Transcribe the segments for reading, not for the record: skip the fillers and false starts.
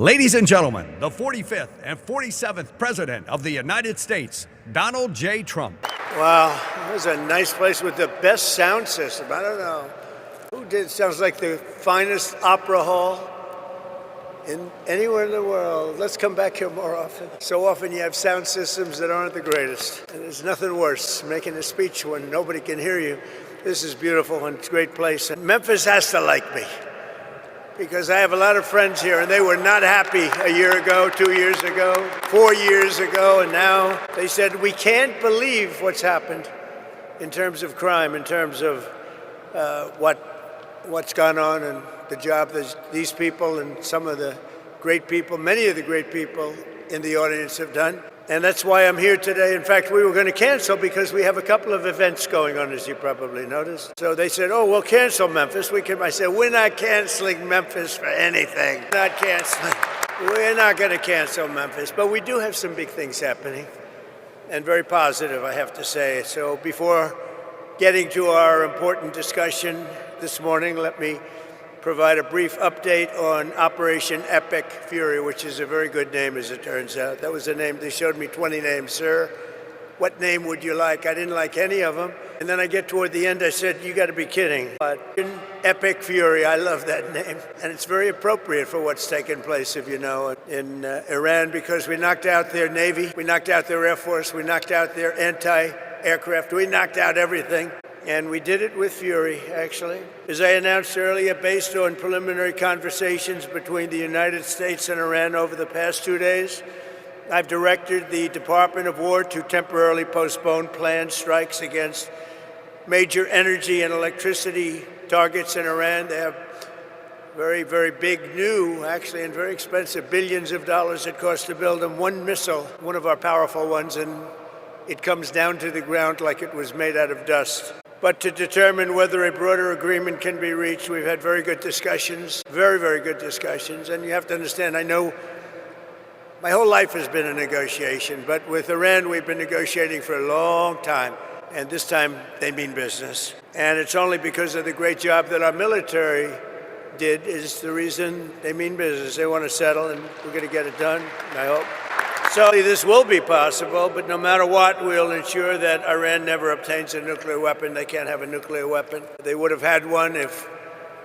Ladies and gentlemen, the 45th and 47th President of the United States, Donald J. Trump. Wow, that was a nice place with the best sound system. I don't know who did. Sounds like the finest opera hall in anywhere in the world. Let's come back here more often. So often you have sound systems that aren't the greatest. And there's nothing worse, making a speech when nobody can hear you. This is beautiful and it's a great place. And Memphis has to like me, because I have a lot of friends here, and they were not happy a year ago, 2 years ago, 4 years ago, and now they said, we can't believe what's happened in terms of crime, in terms of what's gone on and the job that these people and some of the great people, many of the great people in the audience have done. And that's why I'm here today. In fact, we were going to cancel because we have a couple of events going on, as you probably noticed. So they said, oh, we'll cancel Memphis. I said, we're not canceling Memphis for anything. Not canceling. We're not going to cancel Memphis. But we do have some big things happening, and very positive, I have to say. So before getting to our important discussion this morning, let me provide a brief update on Operation Epic Fury, which is a very good name, as it turns out. That was the name. They showed me 20 names. Sir, what name would you like? I didn't like any of them. And then I get toward the end, I said, you got to be kidding. But Epic Fury, I love that name. And it's very appropriate for what's taken place, if you know, in Iran, because we knocked out their Navy, we knocked out their Air Force, we knocked out their anti-aircraft, we knocked out everything. And we did it with fury, actually. As I announced earlier, based on preliminary conversations between the United States and Iran over the past 2 days, I've directed the Department of War to temporarily postpone planned strikes against major energy and electricity targets in Iran. They have very, very big, new, actually, and very expensive, billions of dollars it costs to build them. One missile, one of our powerful ones, and it comes down to the ground like it was made out of dust. But to determine whether a broader agreement can be reached, we've had very good discussions, very, very good discussions. And you have to understand, I know my whole life has been a negotiation, but with Iran, we've been negotiating for a long time. And this time, they mean business. And it's only because of the great job that our military did is the reason they mean business. They want to settle, and we're going to get it done, I hope. So this will be possible, but no matter what, we'll ensure that Iran never obtains a nuclear weapon. They can't have a nuclear weapon. They would have had one if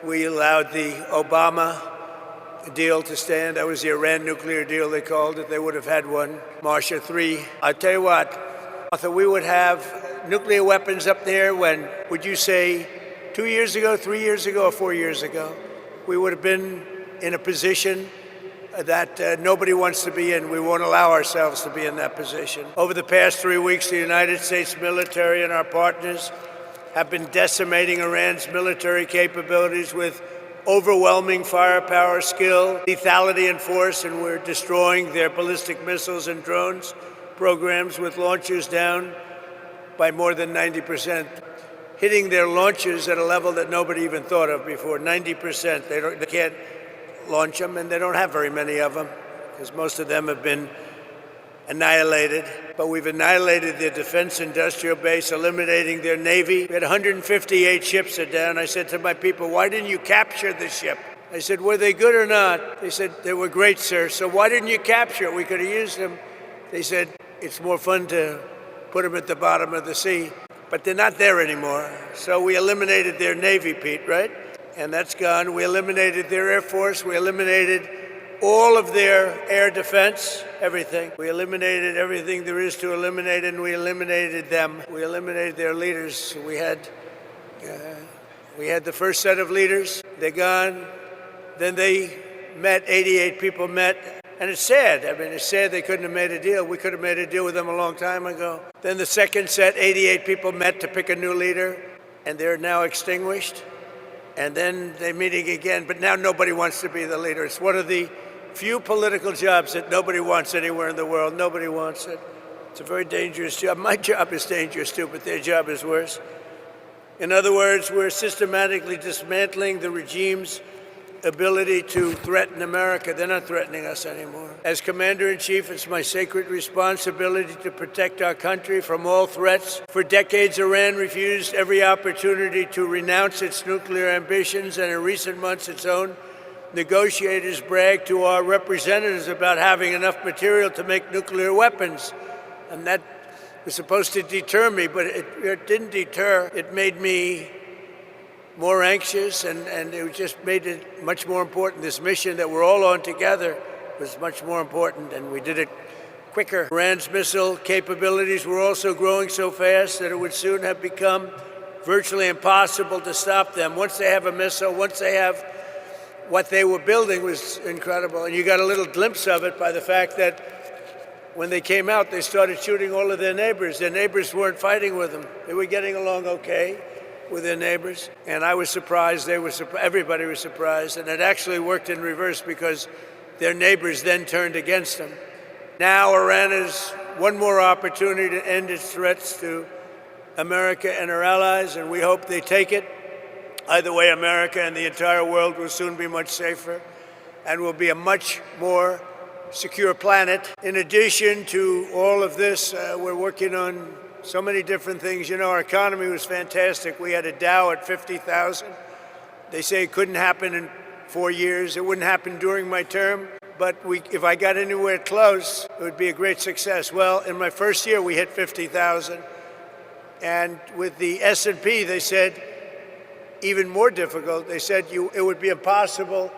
we allowed the Obama deal to stand. That was the Iran nuclear deal, they called it. They would have had one. Marsha 3. I tell you what, Arthur, we would have nuclear weapons up there when, would you say, 2 years ago, 3 years ago, or 4 years ago? We would have been in a position that nobody wants to be in. We won't allow ourselves to be in that position. Over the past 3 weeks, the United States military and our partners have been decimating Iran's military capabilities with overwhelming firepower, skill, lethality, and force, and we're destroying their ballistic missiles and drones programs with launchers down by more than 90%, hitting their launchers at a level that nobody even thought of before, 90%. They can't launch them, and they don't have very many of them because most of them have been annihilated. But we've annihilated their defense industrial base, eliminating their Navy. We had 158 ships that down. I said to my people, why didn't you capture the ship? I said, were they good or not? They said, they were great, sir. So why didn't you capture it? We could have used them. They said, it's more fun to put them at the bottom of the sea. But they're not there anymore. So we eliminated their Navy, Pete, right? And that's gone. We eliminated their Air Force. We eliminated all of their air defense, everything. We eliminated everything there is to eliminate, and we eliminated them. We eliminated their leaders. We had the first set of leaders. They're gone. Then they met, 88 people met. And it's sad. I mean, it's sad they couldn't have made a deal. We could have made a deal with them a long time ago. Then the second set, 88 people met to pick a new leader, and they're now extinguished. And then they're meeting again, but now nobody wants to be the leader. It's one of the few political jobs that nobody wants anywhere in the world. Nobody wants it. It's a very dangerous job. My job is dangerous too, but their job is worse. In other words, we're systematically dismantling the regime's ability to threaten America. They're not threatening us anymore. As Commander-in-Chief, it's my sacred responsibility to protect our country from all threats. For decades, Iran refused every opportunity to renounce its nuclear ambitions, and in recent months, its own negotiators bragged to our representatives about having enough material to make nuclear weapons. And that was supposed to deter me, but it didn't deter. It made me more anxious, and it just made it much more important. This mission that we're all on together was much more important, and we did it quicker. Iran's missile capabilities were also growing so fast that it would soon have become virtually impossible to stop them. Once they have a missile, once they have what they were building was incredible. And you got a little glimpse of it by the fact that when they came out, they started shooting all of their neighbors. Their neighbors weren't fighting with them. They were getting along okay with their neighbors. And I was surprised. Everybody was surprised. And it actually worked in reverse because their neighbors then turned against them. Now Iran has one more opportunity to end its threats to America and our allies, and we hope they take it. Either way, America and the entire world will soon be much safer and will be a much more secure planet. In addition to all of this, we're working on so many different things. You know, our economy was fantastic. We had a Dow at 50,000. They say it couldn't happen in 4 years. It wouldn't happen during my term. But if I got anywhere close, it would be a great success. Well, in my first year, we hit 50,000. And with the S&P, they said, even more difficult. They said it would be impossible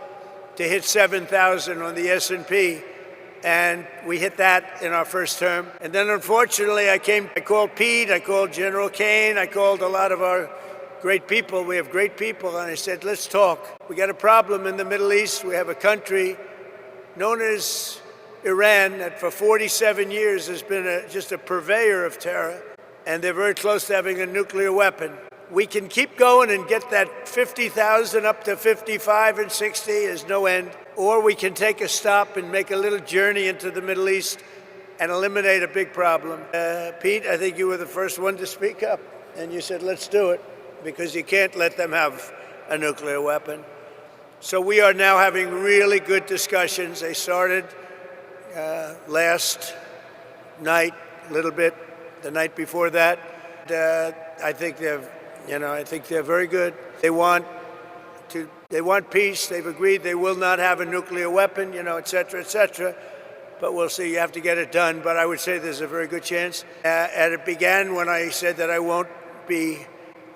to hit 7,000 on the S&P. And we hit that in our first term. And then, unfortunately, I called Pete, I called General Kane, I called a lot of our great people. We have great people. And I said, let's talk. We got a problem in the Middle East. We have a country known as Iran that for 47 years has been just a purveyor of terror. And they're very close to having a nuclear weapon. We can keep going and get that 50,000 up to 55 and 60. There's no end. Or we can take a stop and make a little journey into the Middle East and eliminate a big problem. Pete, I think you were the first one to speak up. And you said, let's do it, because you can't let them have a nuclear weapon. So we are now having really good discussions. They started last night, a little bit, the night before that. I think they're very good. They want peace. They've agreed they will not have a nuclear weapon, et cetera, et cetera. But we'll see. You have to get it done. But I would say there's a very good chance. And it began when I said that I won't be.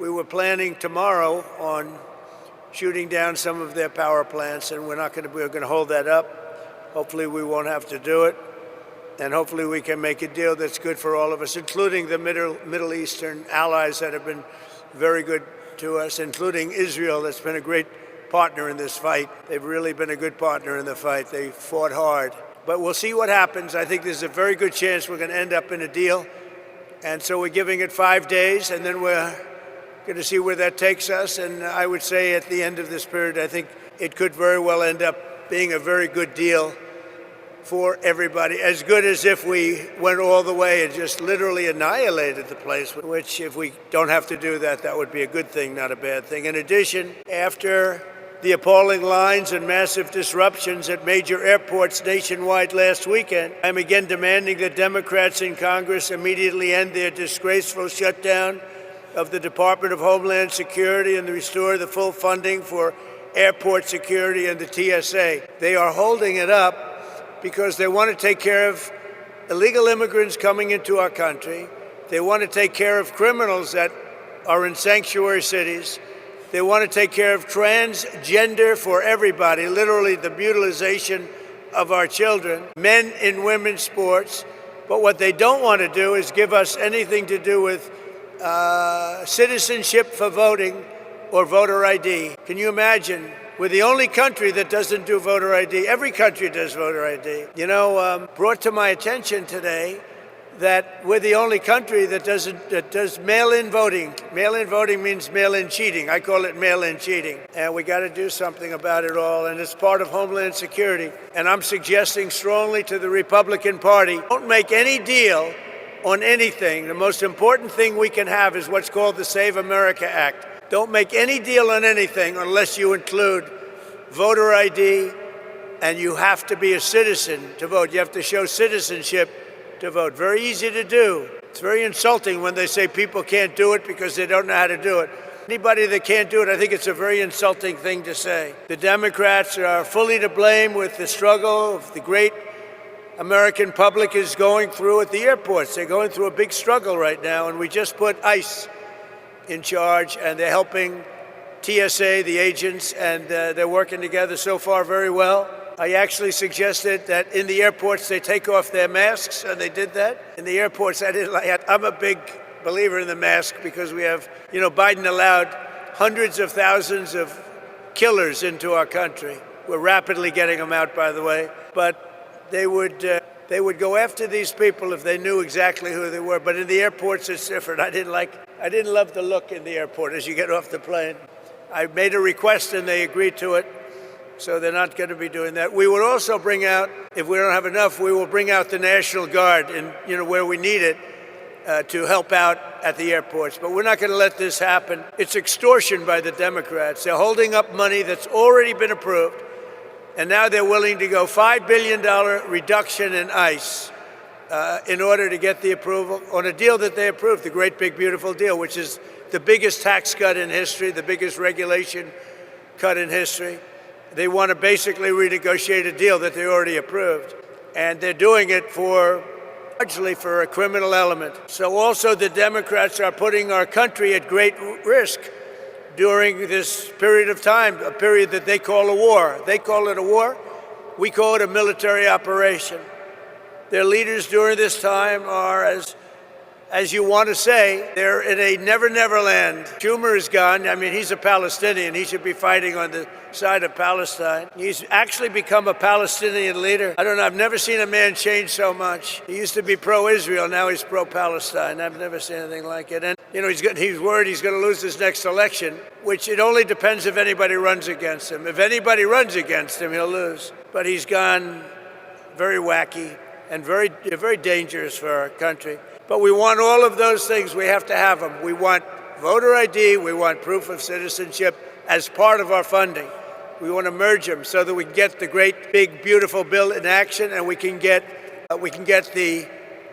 We were planning tomorrow on shooting down some of their power plants, and we're going to hold that up. Hopefully, we won't have to do it. And hopefully we can make a deal that's good for all of us, including the Middle Eastern allies that have been very good to us, including Israel, that's been a great partner in this fight. They've really been a good partner in the fight. They fought hard. But we'll see what happens. I think there's a very good chance we're going to end up in a deal. And so we're giving it 5 days, and then we're going to see where that takes us. And I would say at the end of this period, I think it could very well end up being a very good deal for everybody, as good as if we went all the way and just literally annihilated the place, which if we don't have to do that, that would be a good thing, not a bad thing. In addition, after the appalling lines and massive disruptions at major airports nationwide last weekend, I'm again demanding that Democrats in Congress immediately end their disgraceful shutdown of the Department of Homeland Security and restore the full funding for airport security and the TSA. They are holding it up because they want to take care of illegal immigrants coming into our country. They want to take care of criminals that are in sanctuary cities. They want to take care of transgender for everybody, literally the mutilization of our children, men in women's sports. But what they don't want to do is give us anything to do with citizenship for voting or voter ID. Can you imagine? We're the only country that doesn't do voter ID. Every country does voter ID. Brought to my attention today that we're the only country that does mail-in voting. Mail-in voting means mail-in cheating. I call it mail-in cheating. And we got to do something about it all. And it's part of Homeland Security. And I'm suggesting strongly to the Republican Party, don't make any deal on anything. The most important thing we can have is what's called the Save America Act. Don't make any deal on anything unless you include voter ID, and you have to be a citizen to vote. You have to show citizenship to vote. Very easy to do. It's very insulting when they say people can't do it because they don't know how to do it. Anybody that can't do it, I think it's a very insulting thing to say. The Democrats are fully to blame with the struggle of the great American public is going through at the airports. They're going through a big struggle right now, and we just put ICE in charge, and they're helping TSA, the agents, and they're working together so far very well. I actually suggested that in the airports they take off their masks, and they did that. In the airports, I didn't like it. I'm a big believer in the mask because we have, Biden allowed hundreds of thousands of killers into our country. We're rapidly getting them out, by the way. But they would go after these people if they knew exactly who they were. But in the airports, it's different. I didn't love the look in the airport as you get off the plane. I made a request and they agreed to it. So they're not going to be doing that. We would also bring out, if we don't have enough, we will bring out the National Guard where we need it to help out at the airports. But we're not going to let this happen. It's extortion by the Democrats. They're holding up money that's already been approved. And now they're willing to go $5 billion reduction in ICE in order to get the approval on a deal that they approved, the great big beautiful deal, which is the biggest tax cut in history, the biggest regulation cut in history. They want to basically renegotiate a deal that they already approved. And they're doing it largely for a criminal element. So also the Democrats are putting our country at great risk during this period of time, a period that they call a war. They call it a war. We call it a military operation. Their leaders during this time are, as you want to say, they're in a never land. Schumer is gone. I mean, he's a Palestinian. He should be fighting on the side of Palestine. He's actually become a Palestinian leader. I don't know. I've never seen a man change so much. He used to be pro-Israel. Now he's pro-Palestine. I've never seen anything like it. And, he's worried he's going to lose his next election, which it only depends if anybody runs against him. If anybody runs against him, he'll lose. But he's gone very wacky and very dangerous for our country. But we want all of those things. We have to have them. We want voter ID. We want proof of citizenship as part of our funding. We want to merge them so that we can get the great, big, beautiful bill in action, and we can get the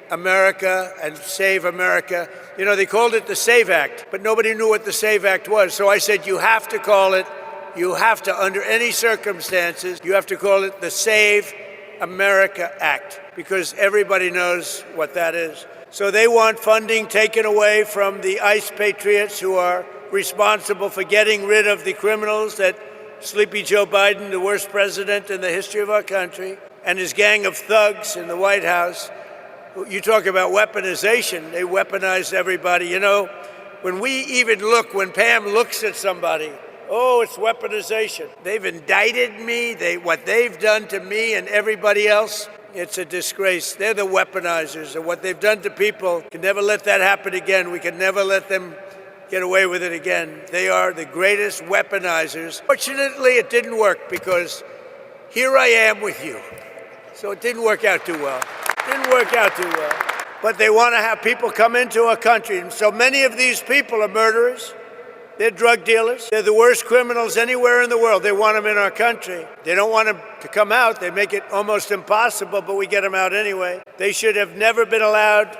America and Save America. They called it the SAVE Act, but nobody knew what the SAVE Act was. So I said, you have to call it, under any circumstances, you have to call it the Save America Act, because everybody knows what that is. So they want funding taken away from the ICE patriots who are responsible for getting rid of the criminals that Sleepy Joe Biden, the worst president in the history of our country, and his gang of thugs in the White House. You talk about weaponization. They weaponized everybody. When Pam looks at somebody, it's weaponization. They've indicted me. What they've done to me and everybody else, it's a disgrace. They're the weaponizers. And what they've done to people, can never let that happen again. We can never let them get away with it again. They are the greatest weaponizers. Fortunately, it didn't work because here I am with you. So it didn't work out too well. But they want to have people come into our country. And so many of these people are murderers. They're drug dealers. They're the worst criminals anywhere in the world. They want them in our country. They don't want them to come out. They make it almost impossible, but we get them out anyway. They should have never been allowed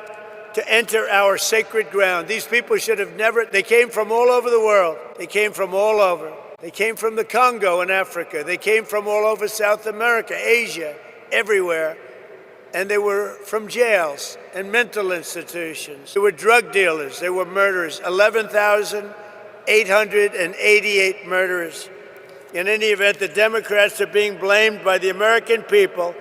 to enter our sacred ground. These people should have never. They came from all over the world. They came from all over. They came from the Congo in Africa. They came from all over South America, Asia, everywhere. And they were from jails and mental institutions. They were drug dealers. They were murderers. 11,888 murderers. In any event, the Democrats are being blamed by the American people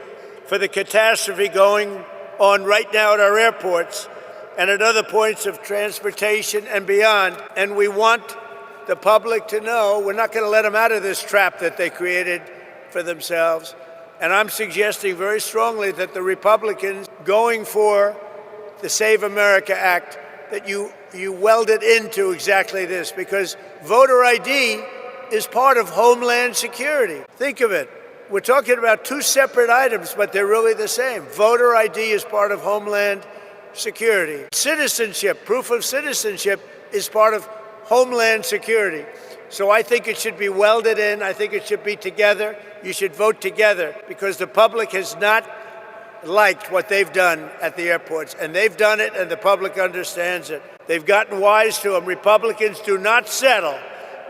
for the catastrophe going on right now at our airports and at other points of transportation and beyond. And we want the public to know we're not going to let them out of this trap that they created for themselves. And I'm suggesting very strongly that the Republicans going for the Save America Act, that you weld it into exactly this, because voter ID is part of Homeland Security. Think of it. We're talking about two separate items, but they're really the same. Voter ID is part of Homeland Security. Citizenship, proof of citizenship, is part of Homeland Security. So I think it should be welded in. I think it should be together. You should vote together, because the public has not liked what they've done at the airports. And they've done it, and the public understands it. They've gotten wise to them. Republicans do not settle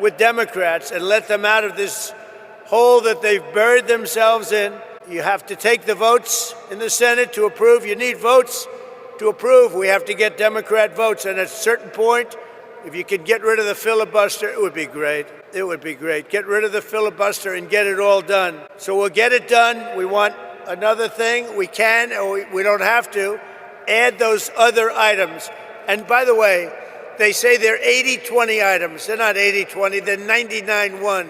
with Democrats and let them out of this hole that they've buried themselves in. You have to take the votes in the Senate to approve. You need votes to approve. We have to get Democrat votes. And at a certain point, if you could get rid of the filibuster, it would be great. It would be great. Get rid of the filibuster and get it all done. So we'll get it done. We want another thing. We can, or we don't have to, add those other items. And by the way, they say they're 80-20 items. They're not 80-20, they're 99-1.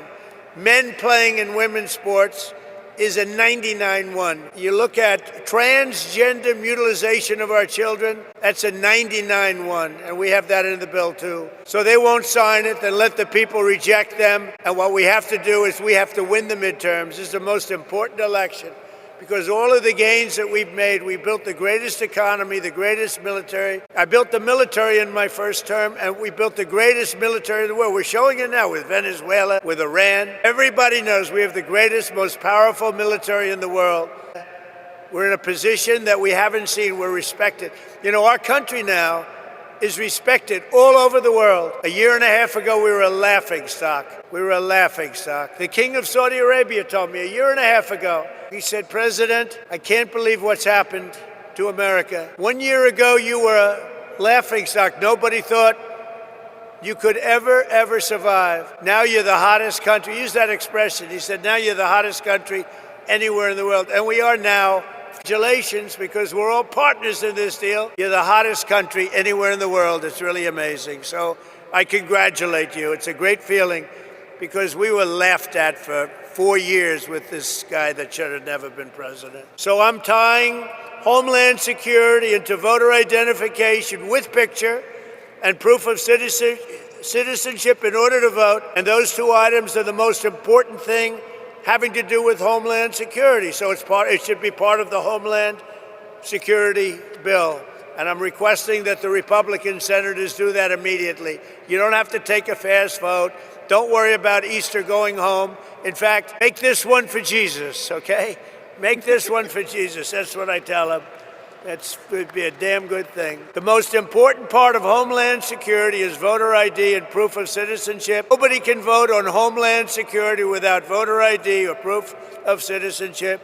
Men playing in women's sports is a 99-1. You look at transgender mutilization of our children, that's a 99-1, and we have that in the bill too. So they won't sign it, then let the people reject them, and what we have to do is we have to win the midterms. This is the most important election, because all of the gains that we've made, we built the greatest economy, the greatest military. I built the military in my first term, and we built the greatest military in the world. We're showing it now with Venezuela, with Iran. Everybody knows we have the greatest, most powerful military in the world. We're in a position that we haven't seen. We're respected. You know, our country now is respected all over the world. A year and a half ago, we were a laughingstock. We were a laughingstock. The King of Saudi Arabia told me a year and a half ago, he said, "President, I can't believe what's happened to America. 1 year ago, you were a laughingstock. Nobody thought you could ever survive. Now you're the hottest country." He used that expression. He said, now you're the hottest country anywhere in the world. And we are now. Congratulations, because we're all partners in this deal. You're the hottest country anywhere in the world. It's really amazing. So I congratulate you. It's a great feeling, because we were laughed at for 4 years with this guy that should have never been president. So I'm tying Homeland Security into voter identification with picture and proof of citizenship in order to vote. And those two items are the most important thing having to do with Homeland Security. So it should be part of the Homeland Security bill. And I'm requesting that the Republican senators do that immediately. You don't have to take a fast vote. Don't worry about Easter going home. In fact, make this one for Jesus, okay? Make this one for Jesus. That's what I tell them. That would be a damn good thing. The most important part of Homeland Security is voter ID and proof of citizenship. Nobody can vote on Homeland Security without voter ID or proof of citizenship.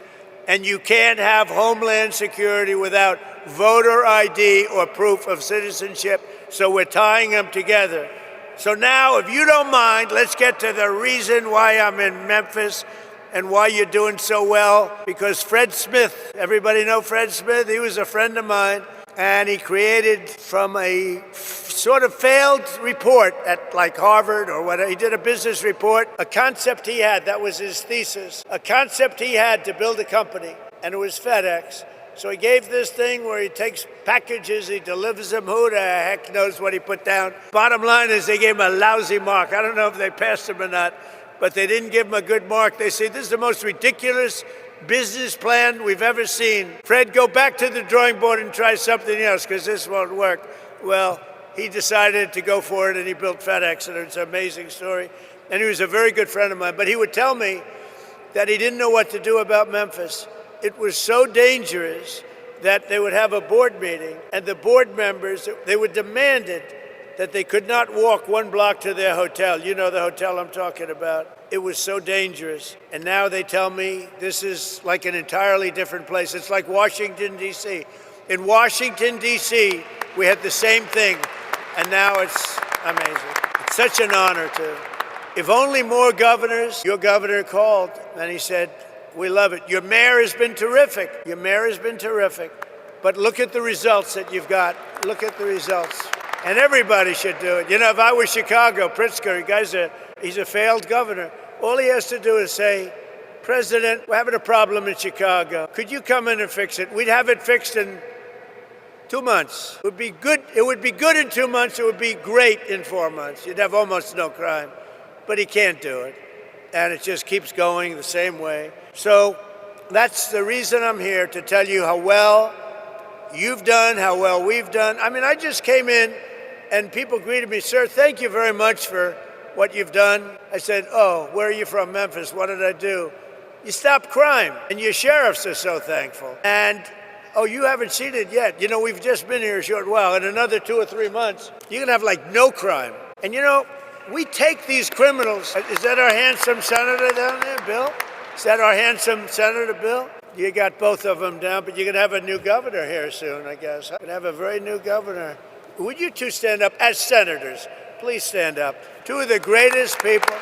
And you can't have Homeland Security without voter ID or proof of citizenship. So we're tying them together. So now, if you don't mind, let's get to the reason why I'm in Memphis and why you're doing so well. Because Fred Smith, everybody know Fred Smith? He was a friend of mine, and he created from a sort of failed report at like Harvard or whatever. He did a business report, a concept he had, that was his thesis, a concept he had to build a company, and it was FedEx. So he gave this thing where he takes packages, he delivers them. Who the heck knows what he put down? Bottom line is they gave him a lousy mark. I don't know if they passed him or not, but they didn't give him a good mark. They say, this is the most ridiculous business plan we've ever seen. Fred, go back to the drawing board and try something else, because this won't work. Well, he decided to go for it, and he built FedEx, and it's an amazing story. And he was a very good friend of mine, but he would tell me that he didn't know what to do about Memphis. It was so dangerous that they would have a board meeting, and the board members, they were demanded that they could not walk 1 block to their hotel. You know the hotel I'm talking about. It was so dangerous. And now they tell me this is like an entirely different place. It's like Washington, D.C. In Washington, D.C., we had the same thing, and now it's amazing. It's such an honor to. If only more governors, your governor called, and he said, we love it. Your mayor has been terrific. Your mayor has been terrific. But look at the results that you've got. Look at the results. And everybody should do it. You know, if I was Chicago, Pritzker, he's a failed governor. All he has to do is say, President, we're having a problem in Chicago. Could you come in and fix it? We'd have it fixed in 2 months. It would be good. It would be good in 2 months. It would be great in 4 months. You'd have almost no crime. But he can't do it. And it just keeps going the same way. So that's the reason I'm here, to tell you how well you've done, how well we've done. I mean, I just came in and people greeted me, sir, thank you very much for what you've done. I said, oh, where are you from? Memphis. What did I do? You stopped crime, and your sheriffs are so thankful. And Oh, you haven't seen it yet. You know, we've just been here a short while. In another 2 or 3 months, you're going to have like no crime. And you know, we take these criminals. Is that our handsome senator down there, Bill? Is that our handsome senator, Bill? You got both of them down, but you're going to have a new governor here soon, I guess. You're going to have a very new governor. Would you two stand up as senators? Please stand up. Two of the greatest people.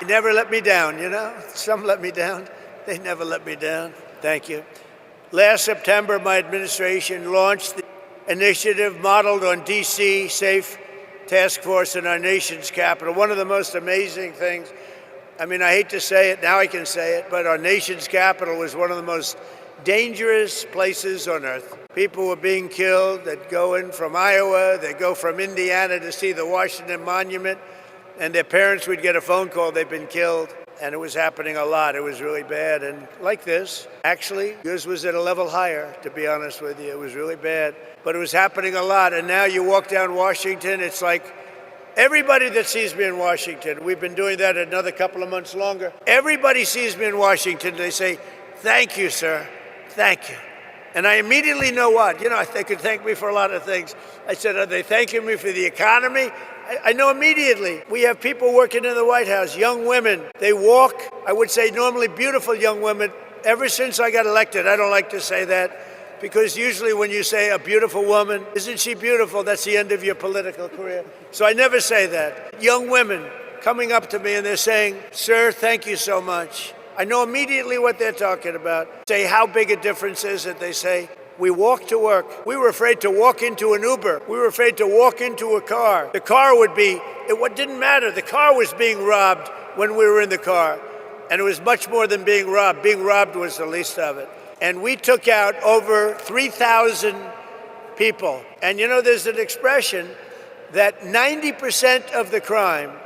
They never let me down, you know? Some let me down. They never let me down. Thank you. Last September, my administration launched the initiative modeled on D.C. Safe Task Force in our nation's capital. One of the most amazing things, I mean, I hate to say it, now I can say it, but our nation's capital was one of the most dangerous places on earth. People were being killed. They'd go in from Iowa, they'd go from Indiana to see the Washington Monument, and their parents would get a phone call they'd been killed. And it was happening a lot. It was really bad. And like this, actually, yours was at a level higher, to be honest with you. It was really bad. But it was happening a lot. And now you walk down Washington, it's like everybody that sees me in Washington, we've been doing that another couple of months longer. Everybody sees me in Washington, they say, "Thank you, sir. Thank you." And I immediately know what. You know, they could thank me for a lot of things. I said, are they thanking me for the economy? I know immediately. We have people working in the White House, young women. They walk, I would say normally beautiful young women. Ever since I got elected, I don't like to say that, because usually when you say a beautiful woman, isn't she beautiful? That's the end of your political career. So I never say that. Young women coming up to me and they're saying, "Sir, thank you so much." I know immediately what they're talking about. Say how big a difference is it. They say, "We walk to work. We were afraid to walk into an Uber. We were afraid to walk into a car. The car would be, it didn't matter. The car was being robbed when we were in the car. And it was much more than being robbed. Being robbed was the least of it." And we took out over 3,000 people. And you know, there's an expression that 90% of the crime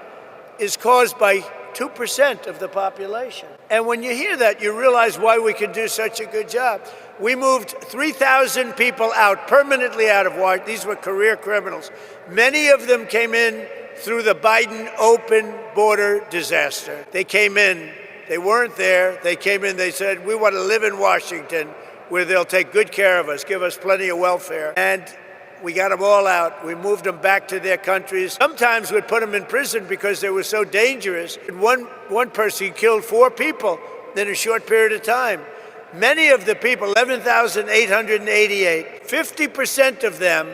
is caused by 2% of the population. And when you hear that, you realize why we can do such a good job. We moved 3,000 people out, permanently out of Washington. These were career criminals. Many of them came in through the Biden open border disaster. They came in, they weren't there, they came in, they said, "We want to live in Washington where they'll take good care of us, give us plenty of welfare." And we got them all out. We moved them back to their countries. Sometimes we'd put them in prison because they were so dangerous. And one person killed 4 people in a short period of time. Many of the people, 11,888, 50% of them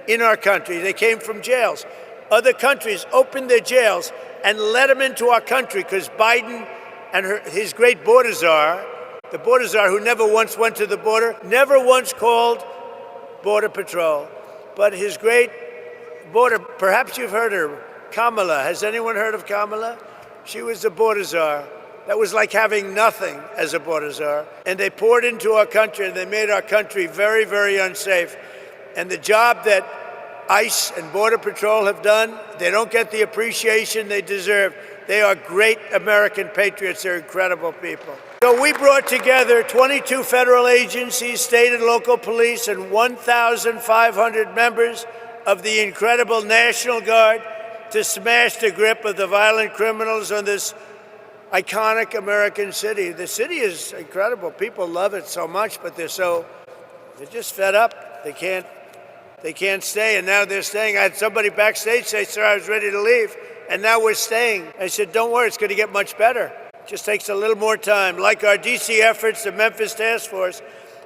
in our country, they came from jails. Other countries opened their jails and let them into our country because Biden and his great border czar, the border czar who never once went to the border, never once called Border Patrol. But his great border, perhaps you've heard her, Kamala. Has anyone heard of Kamala? She was the border czar. That was like having nothing as a border czar. And they poured into our country and they made our country very, very unsafe. And the job that ICE and Border Patrol have done, they don't get the appreciation they deserve. They are great American patriots. They're incredible people. So we brought together 22 federal agencies, state and local police, and 1,500 members of the incredible National Guard to smash the grip of the violent criminals on this iconic American city. The city is incredible. People love it so much, but they're just fed up. They can't stay, and now they're staying. I had somebody backstage say, "Sir, I was ready to leave, and now we're staying." I said, "Don't worry, it's going to get much better. It just takes a little more time." Like our D.C. efforts, the Memphis Task Force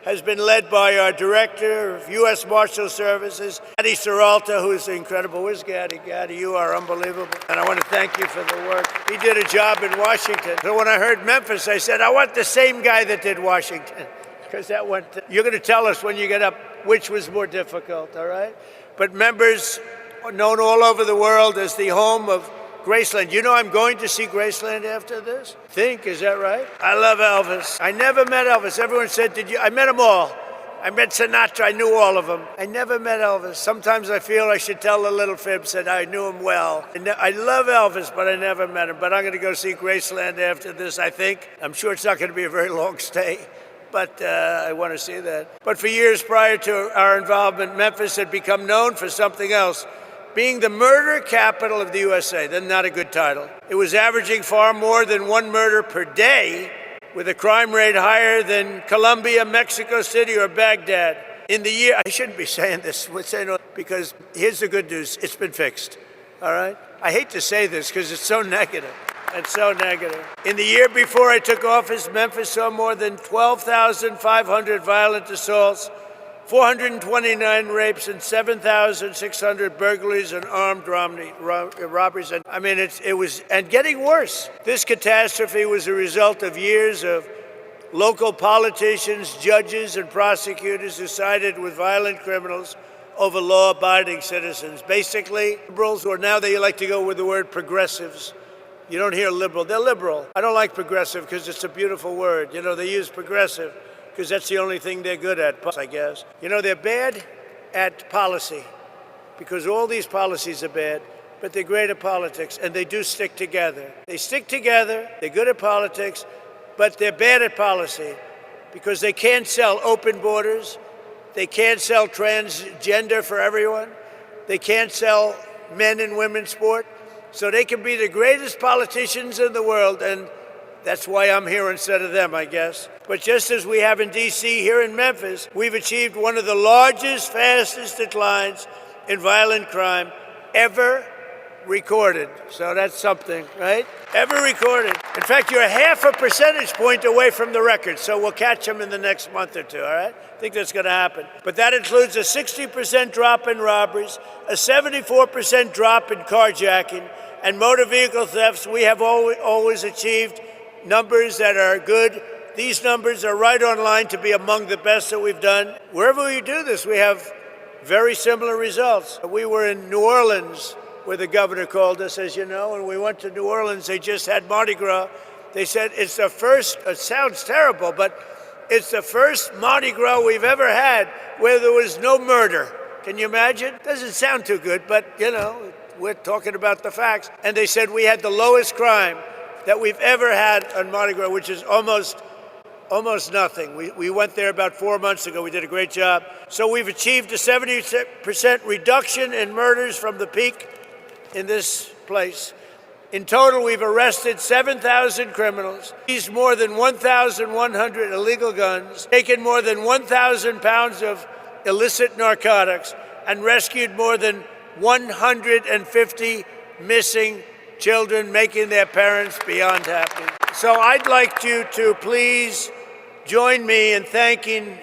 has been led by our Director of U.S. Marshal Services, Gaddy Seralta, who's incredible. Where's Gaddy? Gaddy, you are unbelievable. And I want to thank you for the work. He did a job in Washington. So when I heard Memphis, I said, I want the same guy that did Washington. Because that went, you're going to tell us when you get up which was more difficult, all right? But members are known all over the world as the home of Graceland. You know I'm going to see Graceland after this? Is that right? I love Elvis. I never met Elvis. Everyone said, did you? I met them all. I met Sinatra. I knew all of them. I never met Elvis. Sometimes I feel I should tell a little fib, said I knew him well. I love Elvis, but I never met him. But I'm going to go see Graceland after this, I think. I'm sure it's not going to be a very long stay. But I want to see that. But for years prior to our involvement, Memphis had become known for something else, being the murder capital of the USA. That's not a good title. It was averaging far more than one murder per day with a crime rate higher than Colombia, Mexico City, or Baghdad. In the year, I shouldn't be saying this, because here's the good news, it's been fixed, all right? I hate to say this because it's so negative. It's so negative. In the year before I took office, Memphis saw more than 12,500 violent assaults, 429 rapes, and 7,600 burglaries and armed robberies. And I mean, it was getting worse. This catastrophe was a result of years of local politicians, judges, and prosecutors who sided with violent criminals over law-abiding citizens. Basically, liberals, or now they like to go with the word progressives. You don't hear liberal. They're liberal. I don't like progressive because it's a beautiful word. You know, they use progressive because that's the only thing they're good at, I guess. You know, they're bad at policy because all these policies are bad, but they're great at politics, and they do stick together. They stick together. They're good at politics, but they're bad at policy because they can't sell open borders. They can't sell transgender for everyone. They can't sell men and women's sport. So they can be the greatest politicians in the world, and that's why I'm here instead of them, I guess. But just as we have in D.C., here in Memphis, we've achieved one of the largest, fastest declines in violent crime ever recorded. So that's something, right? Ever recorded. In fact, you're half a percentage point away from the record, so we'll catch them in the next month or two, all right? I think that's going to happen. But that includes a 60% drop in robberies, a 74% drop in carjacking, and motor vehicle thefts. We have always achieved numbers that are good. These numbers are right on line to be among the best that we've done. Wherever we do this, we have very similar results. We were in New Orleans, where the governor called us, as you know, and we went to New Orleans. They just had Mardi Gras. They said it's the first, it sounds terrible, but it's the first Mardi Gras we've ever had where there was no murder. Can you imagine? Doesn't sound too good, but, you know, we're talking about the facts. And they said we had the lowest crime that we've ever had on Mardi Gras, which is almost nothing. We went there about 4 months ago. We did a great job. So we've achieved a 70% reduction in murders from the peak in this place. In total, we've arrested 7,000 criminals, seized more than 1,100 illegal guns, taken more than 1,000 pounds of illicit narcotics, and rescued more than 150 missing children, making their parents beyond happy. So I'd like you to please join me in thanking,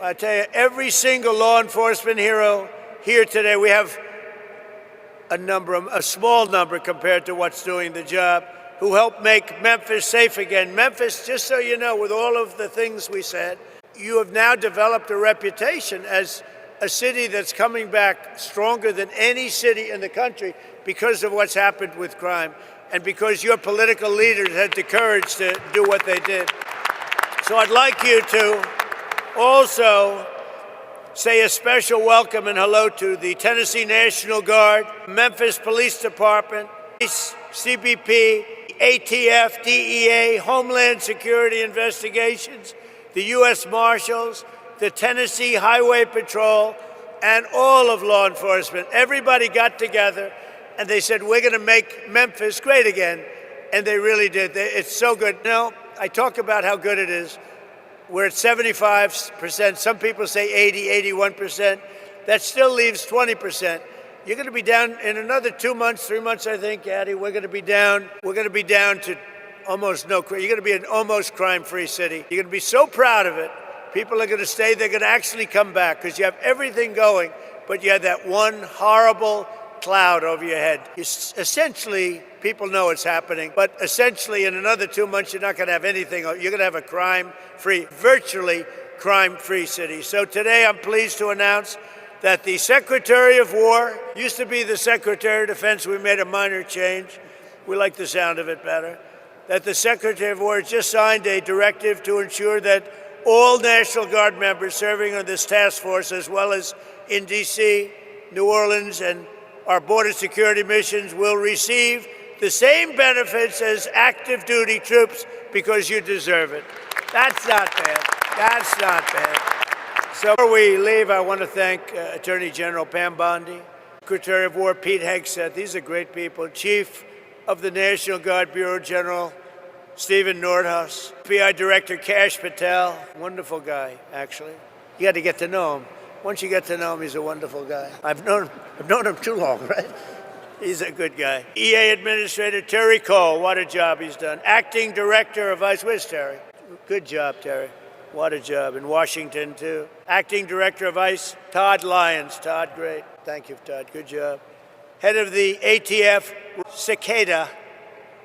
I tell you, every single law enforcement hero here today. We have a small number compared to what's doing the job, who helped make Memphis safe again. Memphis, just so you know, with all of the things we said, you have now developed a reputation as a city that's coming back stronger than any city in the country because of what's happened with crime and because your political leaders had the courage to do what they did. So I'd like you to also say a special welcome and hello to the Tennessee National Guard, Memphis Police Department, CBP, ATF, DEA, Homeland Security Investigations, the U.S. Marshals, the Tennessee Highway Patrol, and all of law enforcement. Everybody got together and they said, we're going to make Memphis great again. And they really did. It's so good. Now, I talk about how good it is. We're at 75%. Some people say 80, 81%. That still leaves 20%. You're going to be down in another 2 months, 3 months, I think, Addie. We're going to be down to almost no crime. You're going to be an almost crime-free city. You're going to be so proud of it. People are going to stay. They're going to actually come back because you have everything going, but you have that one horrible cloud over your head. Essentially, people know it's happening, but essentially in another 2 months, you're not going to have anything. You're going to have a crime-free, virtually crime-free city. So today I'm pleased to announce that the Secretary of War, used to be the Secretary of Defense, we made a minor change. We like the sound of it better. That the Secretary of War just signed a directive to ensure that all National Guard members serving on this task force, as well as in D.C., New Orleans, and our border security missions, will receive the same benefits as active duty troops because you deserve it. That's not bad. That's not bad. So before we leave, I want to thank Attorney General Pam Bondi, Secretary of War Pete Hegseth. These are great people. Chief of the National Guard Bureau General Stephen Nordhaus, FBI Director Kash Patel, wonderful guy, actually. You got to get to know him. Once you get to know him, he's a wonderful guy. I've known him too long, right? He's a good guy. EA Administrator Terry Cole, what a job he's done. Acting Director of ICE, where's Terry? Good job, Terry. What a job. In Washington, too. Acting Director of ICE, Todd Lyons. Todd, great. Thank you, Todd. Good job. Head of the ATF, Cicada.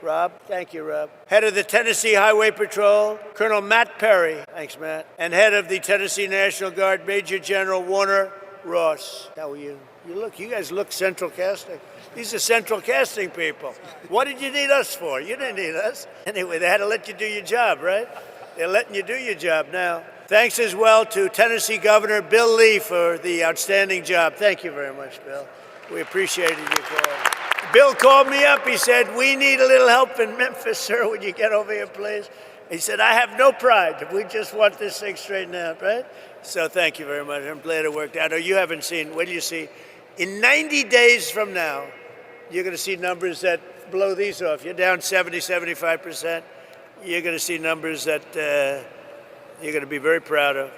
Rob. Thank you, Rob. Head of the Tennessee Highway Patrol, Colonel Matt Perry. Thanks, Matt. And head of the Tennessee National Guard, Major General Warner Ross. How are you? You guys look Central Casting. These are Central Casting people. What did you need us for? You didn't need us. Anyway, they had to let you do your job, right? They're letting you do your job now. Thanks as well to Tennessee Governor Bill Lee for the outstanding job. Thank you very much, Bill. We appreciated your call. Bill called me up. He said, we need a little help in Memphis, sir. Would you get over here, please? He said, I have no pride. We just want this thing straightened out, right? So thank you very much. I'm glad it worked out. Oh, you haven't seen, what do you see? In 90 days from now, you're going to see numbers that blow these off. You're down 70, 75%. You're going to see numbers that you're going to be very proud of.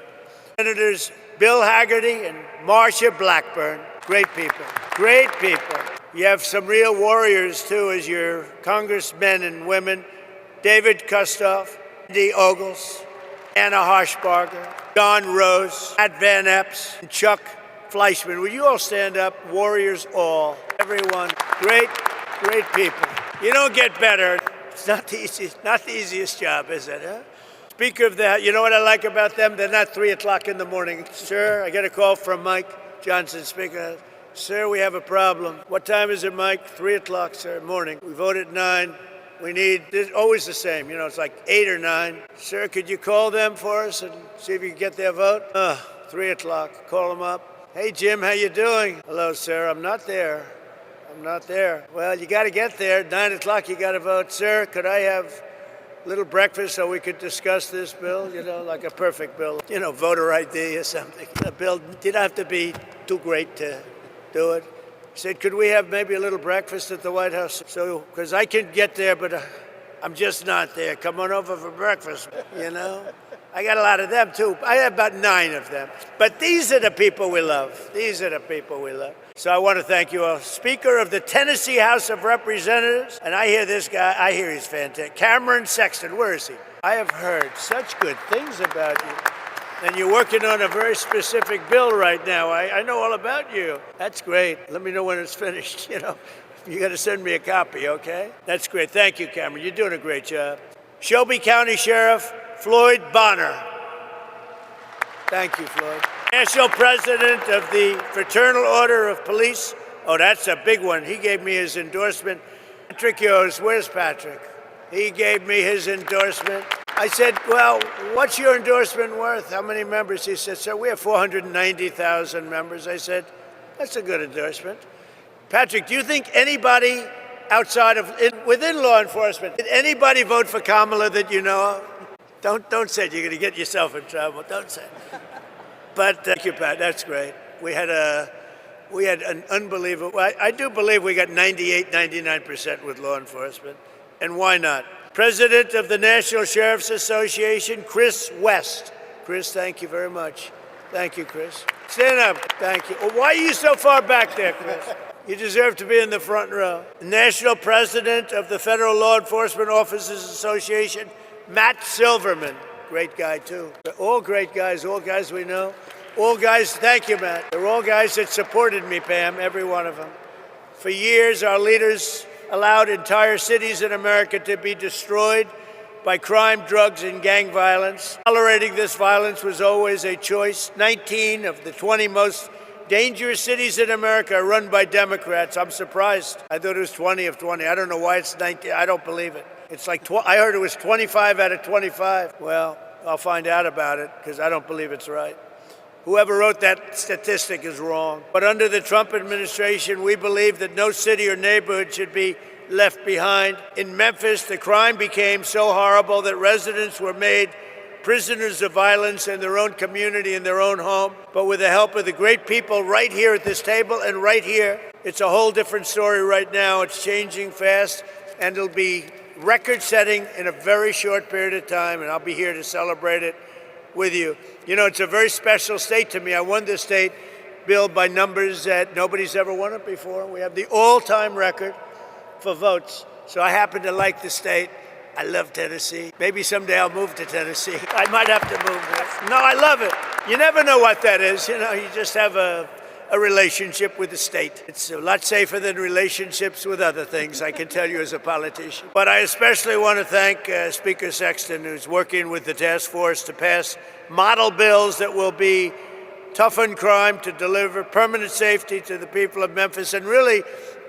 Senators Bill Hagerty and Marsha Blackburn, great people, great people. You have some real warriors, too, as your congressmen and women. David Kustoff, Andy Ogles, Anna Harshbarger, Don Rose, Matt Van Epps, and Chuck Fleischman. Will you all stand up? Warriors all. Everyone. Great, great people. You don't get better. It's not the easiest job, is it, huh? Speaker of that, you know what I like about them? They're not 3 o'clock in the morning. Sir, I get a call from Mike Johnson, Speaker. Sir, we have a problem. What time is it, Mike? 3 o'clock, sir, morning. We vote at 9. We need, it's always the same, it's like 8 or 9. Sir, could you call them for us and see if you can get their vote? 3 o'clock, call them up. Hey, Jim, how you doing? Hello, sir, I'm not there. Well, you got to get there. 9 o'clock, you got to vote. Sir, could I have a little breakfast so we could discuss this bill? Like a perfect bill. Voter ID or something. A bill didn't have to be too great to do it. He said, could we have maybe a little breakfast at the White House? So, because I can get there, but I'm just not there. Come on over for breakfast, I got a lot of them, too. I have about 9 of them. But these are the people we love. So I want to thank you all. Speaker of the Tennessee House of Representatives, and I hear this guy, he's fantastic. Cameron Sexton, where is he? I have heard such good things about you. And you're working on a very specific bill right now. I know all about you. That's great. Let me know when it's finished, You got to send me a copy, okay? That's great. Thank you, Cameron. You're doing a great job. Shelby County Sheriff Floyd Bonner. Thank you, Floyd. National President of the Fraternal Order of Police. Oh, that's a big one. He gave me his endorsement. Patrick Yost, where's Patrick? He gave me his endorsement. I said, well, what's your endorsement worth? How many members? He said, sir, we have 490,000 members. I said, that's a good endorsement. Patrick, do you think anybody outside of, within law enforcement, did anybody vote for Kamala that you know of? Don't say it. You're going to get yourself in trouble. Don't say it. But thank you, Pat. That's great. We had an unbelievable, I do believe we got 98, 99% with law enforcement. And why not? President of the National Sheriff's Association, Chris West. Chris, thank you very much. Thank you, Chris. Stand up. Thank you. Well, why are you so far back there, Chris? You deserve to be in the front row. National President of the Federal Law Enforcement Officers Association, Matt Silverman. Great guy, too. They're all great guys, all guys we know. All guys, thank you, Matt. They're all guys that supported me, Pam, every one of them. For years, our leaders allowed entire cities in America to be destroyed by crime, drugs, and gang violence. Tolerating this violence was always a choice. 19 of the 20 most dangerous cities in America are run by Democrats. I'm surprised. I thought it was 20 of 20. I don't know why it's 19. I don't believe it. It's like, I heard it was 25 out of 25. Well, I'll find out about it because I don't believe it's right. Whoever wrote that statistic is wrong. But under the Trump administration, we believe that no city or neighborhood should be left behind. In Memphis, the crime became so horrible that residents were made prisoners of violence in their own community, in their own home. But with the help of the great people right here at this table and right here, it's a whole different story right now. It's changing fast, and it'll be record-setting in a very short period of time, and I'll be here to celebrate it with you. You know, it's a very special state to me. I won this state, Bill, by numbers that nobody's ever won it before. We have the all-time record for votes. So I happen to like the state. I love Tennessee. Maybe someday I'll move to Tennessee. I might have to move there. No, I love it. You never know what that is. You know, you just have a relationship with the state. It's a lot safer than relationships with other things, I can tell you as a politician. But I especially want to thank Speaker Sexton, who's working with the task force to pass model bills that will be toughen crime, to deliver permanent safety to the people of Memphis. And really,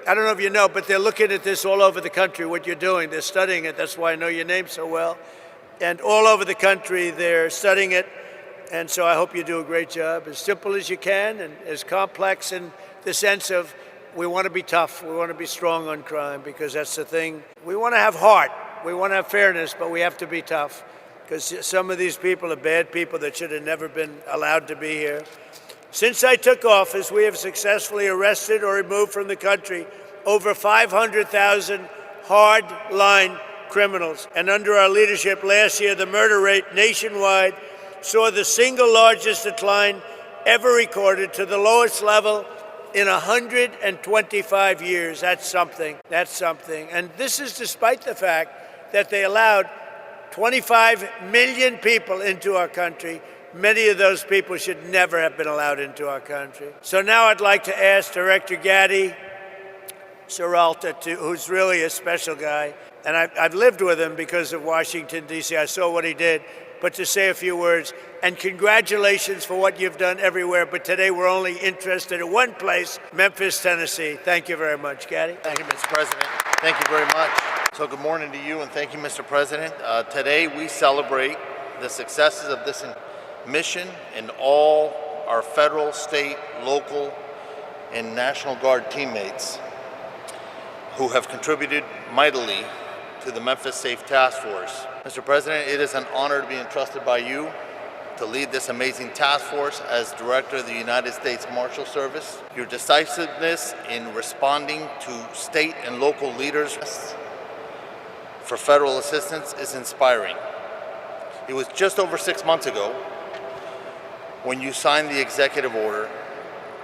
I don't know if you know, but they're looking at this all over the country, what you're doing. They're studying it. That's why I know your name so well. And all over the country, they're studying it. And so I hope you do a great job, as simple as you can and as complex in the sense of we want to be tough. We want to be strong on crime, because that's the thing. We want to have heart. We want to have fairness, but we have to be tough, because some of these people are bad people that should have never been allowed to be here. Since I took office, we have successfully arrested or removed from the country over 500,000 hard-line criminals. And under our leadership last year, the murder rate nationwide saw the single largest decline ever recorded to the lowest level in 125 years. That's something. That's something. And this is despite the fact that they allowed 25 million people into our country. Many of those people should never have been allowed into our country. So now I'd like to ask Director Gatti Seralta, who's really a special guy, and I've lived with him because of Washington, D.C. I saw what he did, but to say a few words. And congratulations for what you've done everywhere, but today we're only interested in one place, Memphis, Tennessee. Thank you very much, Gatti. Thank you, Mr. President. Thank you very much. So good morning to you, and thank you, Mr. President. Today we celebrate the successes of this mission and all our federal, state, local, and National Guard teammates who have contributed mightily to the Memphis Safe Task Force. Mr. President, it is an honor to be entrusted by you to lead this amazing task force as Director of the United States Marshal Service. Your decisiveness in responding to state and local leaders for federal assistance is inspiring. It was just over 6 months ago when you signed the executive order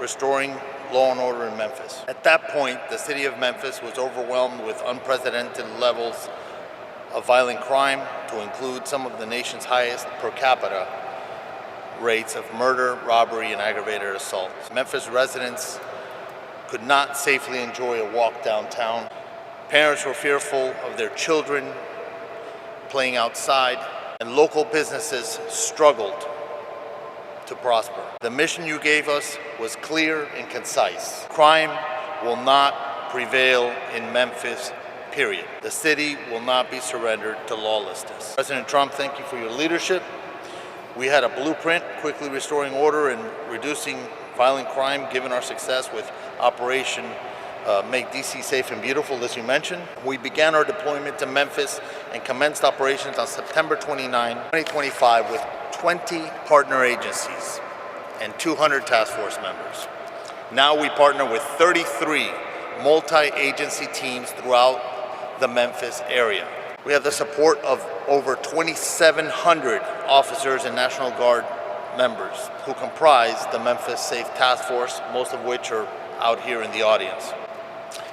restoring law and order in Memphis. At that point, the city of Memphis was overwhelmed with unprecedented levels of violent crime, to include some of the nation's highest per capita rates of murder, robbery, and aggravated assault. Memphis residents could not safely enjoy a walk downtown. Parents were fearful of their children playing outside, and local businesses struggled to prosper. The mission you gave us was clear and concise. Crime will not prevail in Memphis, period. The city will not be surrendered to lawlessness. President Trump, thank you for your leadership. We had a blueprint, quickly restoring order and reducing violent crime, given our success with Operation Make D.C. Safe and Beautiful, as you mentioned. We began our deployment to Memphis and commenced operations on September 29, 2025 with 20 partner agencies and 200 task force members. Now we partner with 33 multi-agency teams throughout the Memphis area. We have the support of over 2,700 officers and National Guard members who comprise the Memphis Safe Task Force, most of which are out here in the audience.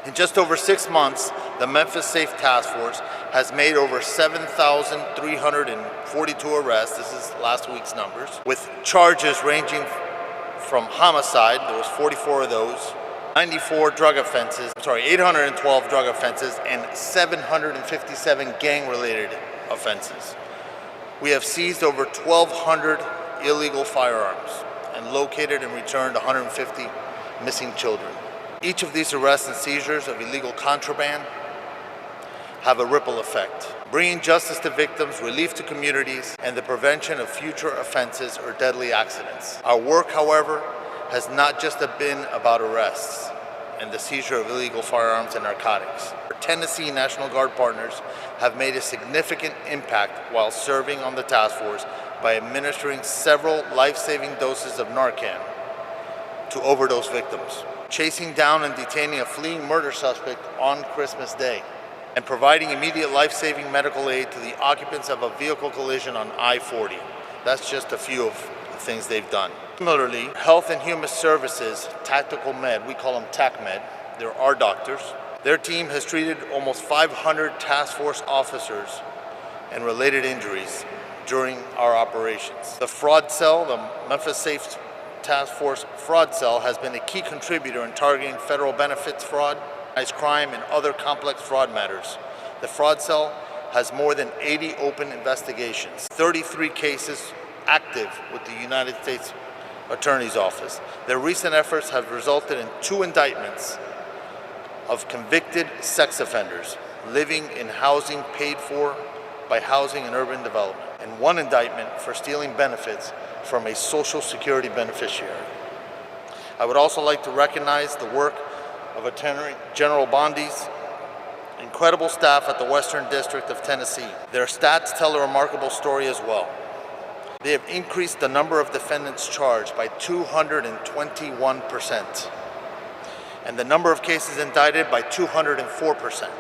In just over 6 months, the Memphis Safe Task Force has made over 7,342 arrests. This is last week's numbers, with charges ranging from homicide, there was 44 of those, 812 drug offenses, and 757 gang-related offenses. We have seized over 1,200 illegal firearms and located and returned 150 missing children. Each of these arrests and seizures of illegal contraband have a ripple effect, bringing justice to victims, relief to communities, and the prevention of future offenses or deadly accidents. Our work, however, has not just been about arrests and the seizure of illegal firearms and narcotics. Our Tennessee National Guard partners have made a significant impact while serving on the task force by administering several life-saving doses of Narcan to overdose victims, chasing down and detaining a fleeing murder suspect on Christmas Day, and providing immediate life-saving medical aid to the occupants of a vehicle collision on I-40. That's just a few of the things they've done. Similarly, Health and Human Services Tactical Med, we call them TACMED, they're our doctors. Their team has treated almost 500 task force officers and related injuries during our operations. The fraud cell, the Memphis Safe Task Force fraud cell, has been a key contributor in targeting federal benefits fraud, organized crime, and other complex fraud matters. The fraud cell has more than 80 open investigations, 33 cases active with the United States Attorney's Office. Their recent efforts have resulted in 2 indictments of convicted sex offenders living in housing paid for by Housing and Urban Development, and 1 indictment for stealing benefits from a Social Security beneficiary. I would also like to recognize the work of Attorney General Bondi's incredible staff at the Western District of Tennessee. Their stats tell a remarkable story as well. They have increased the number of defendants charged by 221%, and the number of cases indicted by 204%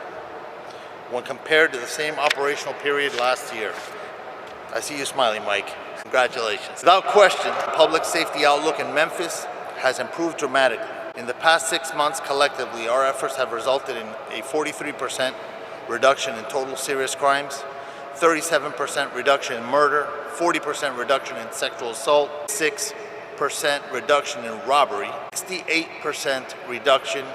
when compared to the same operational period last year. I see you smiling, Mike. Congratulations. Without question, the public safety outlook in Memphis has improved dramatically. In the past 6 months, collectively, our efforts have resulted in a 43% reduction in total serious crimes, 37% reduction in murder, 40% reduction in sexual assault, 6% reduction in robbery, 68% reduction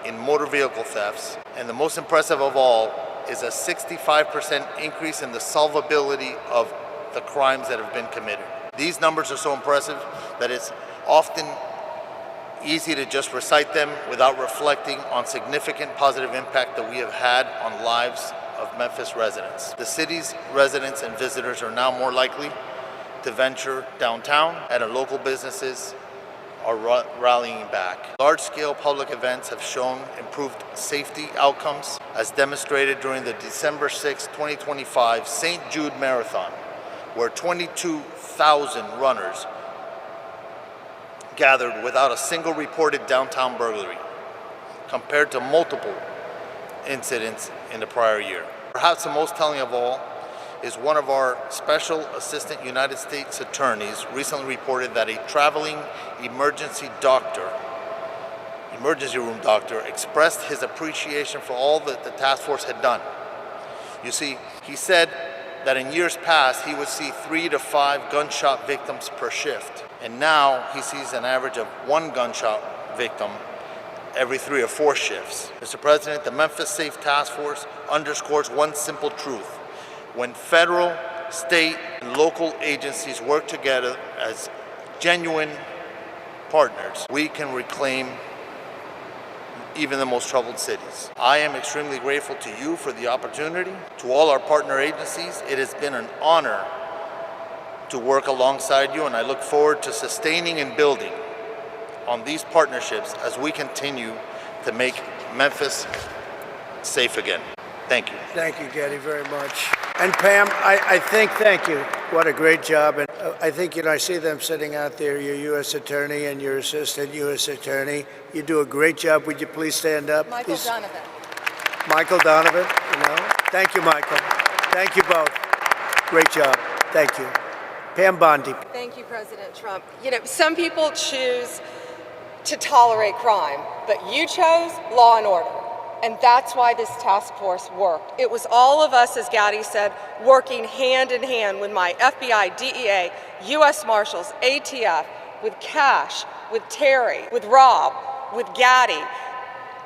in motor vehicle thefts, and the most impressive of all is a 65% increase in the solvability of the crimes that have been committed. These numbers are so impressive that it's often easy to just recite them without reflecting on significant positive impact that we have had on lives of Memphis residents. The city's residents and visitors are now more likely to venture downtown, and our local businesses are rallying back. Large-scale public events have shown improved safety outcomes, as demonstrated during the December 6, 2025 St. Jude Marathon, where 22,000 runners gathered without a single reported downtown burglary, compared to multiple incidents in the prior year. Perhaps the most telling of all is one of our Special Assistant United States Attorneys recently reported that a traveling emergency room doctor, expressed his appreciation for all that the task force had done. You see, he said that in years past, he would see 3 to 5 gunshot victims per shift. And now he sees an average of 1 gunshot victim every 3 or 4 shifts. Mr. President, the Memphis Safe Task Force underscores one simple truth. When federal, state, and local agencies work together as genuine partners, we can reclaim even the most troubled cities. I am extremely grateful to you for the opportunity. To all our partner agencies, it has been an honor to work alongside you, and I look forward to sustaining and building on these partnerships as we continue to make Memphis safe again. Thank you. Thank you, Getty, very much. And Pam, I think, thank you. What a great job. And I think, I see them sitting out there, your U.S. Attorney and your Assistant U.S. Attorney. You do a great job. Would you please stand up? Michael Donovan. Michael Donovan, Thank you, Michael. Thank you both. Great job. Thank you. Pam Bondi. Thank you, President Trump. Some people choose to tolerate crime, but you chose law and order. And that's why this task force worked. It was all of us, as Gaddy said, working hand in hand with my FBI, DEA, U.S. Marshals, ATF, with Cash, with Terry, with Rob, with Gaddy.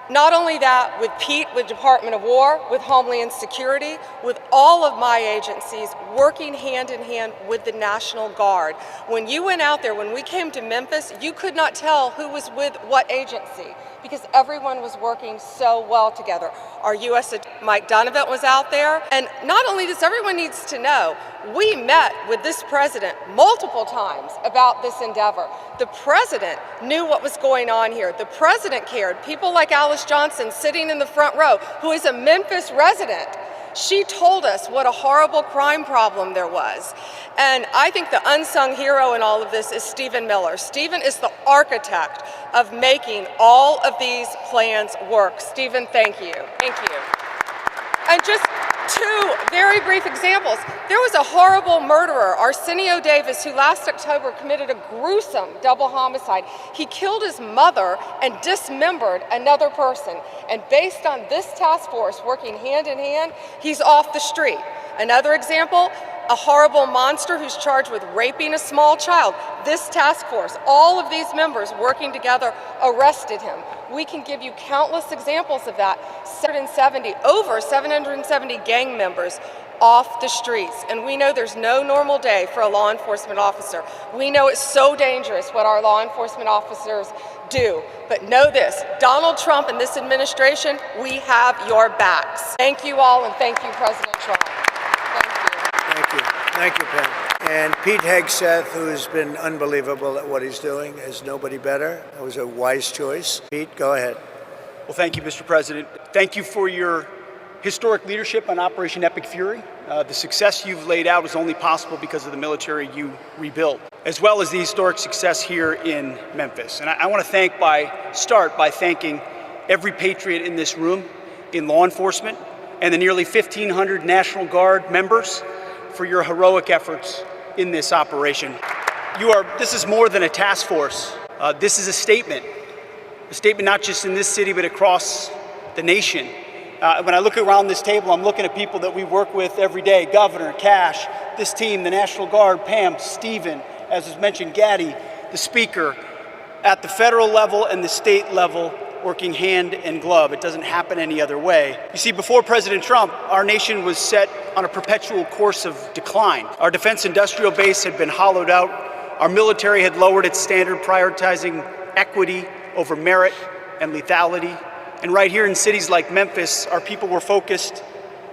Not only that, with Pete, with Department of War, with Homeland Security, with all of my agencies working hand in hand with the National Guard. When you went out there, when we came to Memphis, you could not tell who was with what agency because everyone was working so well together. Our U.S. Mike Donovan was out there. And not only this, everyone needs to know, we met with this president multiple times about this endeavor. The president knew what was going on here. The president cared. People like Alice Johnson sitting in the front row, who is a Memphis resident, she told us what a horrible crime problem there was. And I think the unsung hero in all of this is Stephen Miller. Stephen is the architect of making all of these plans work. Stephen, thank you. Thank you. And just two very brief examples. There was a horrible murderer, Arsenio Davis, who last October committed a gruesome double homicide. He killed his mother and dismembered another person. And based on this task force working hand in hand, he's off the street. Another example, a horrible monster who's charged with raping a small child. This task force, all of these members working together, arrested him. We can give you countless examples of that. Over 770 gang members off the streets. And we know there's no normal day for a law enforcement officer. We know it's so dangerous what our law enforcement officers do. But know this, Donald Trump and this administration, we have your backs. Thank you all, and thank you, President Trump. Thank you. Thank you, Pam. And Pete Hegseth, who's been unbelievable at what he's doing, is nobody better. That was a wise choice. Pete, go ahead. Well, thank you, Mr. President. Thank you for your historic leadership on Operation Epic Fury. The success you've laid out was only possible because of the military you rebuilt, as well as the historic success here in Memphis. And I want to start by thanking every patriot in this room, in law enforcement, and the nearly 1,500 National Guard members for your heroic efforts in this operation. This is more than a task force. This is a statement not just in this city, but across the nation. When I look around this table, I'm looking at people that we work with every day: Governor, Cash, this team, the National Guard, Pam, Stephen, as was mentioned, Gaddy, the Speaker, at the federal level and the state level, working hand in glove. It doesn't happen any other way. You see, before President Trump, our nation was set on a perpetual course of decline. Our defense industrial base had been hollowed out. Our military had lowered its standard, prioritizing equity over merit and lethality. And right here in cities like Memphis, our people were focused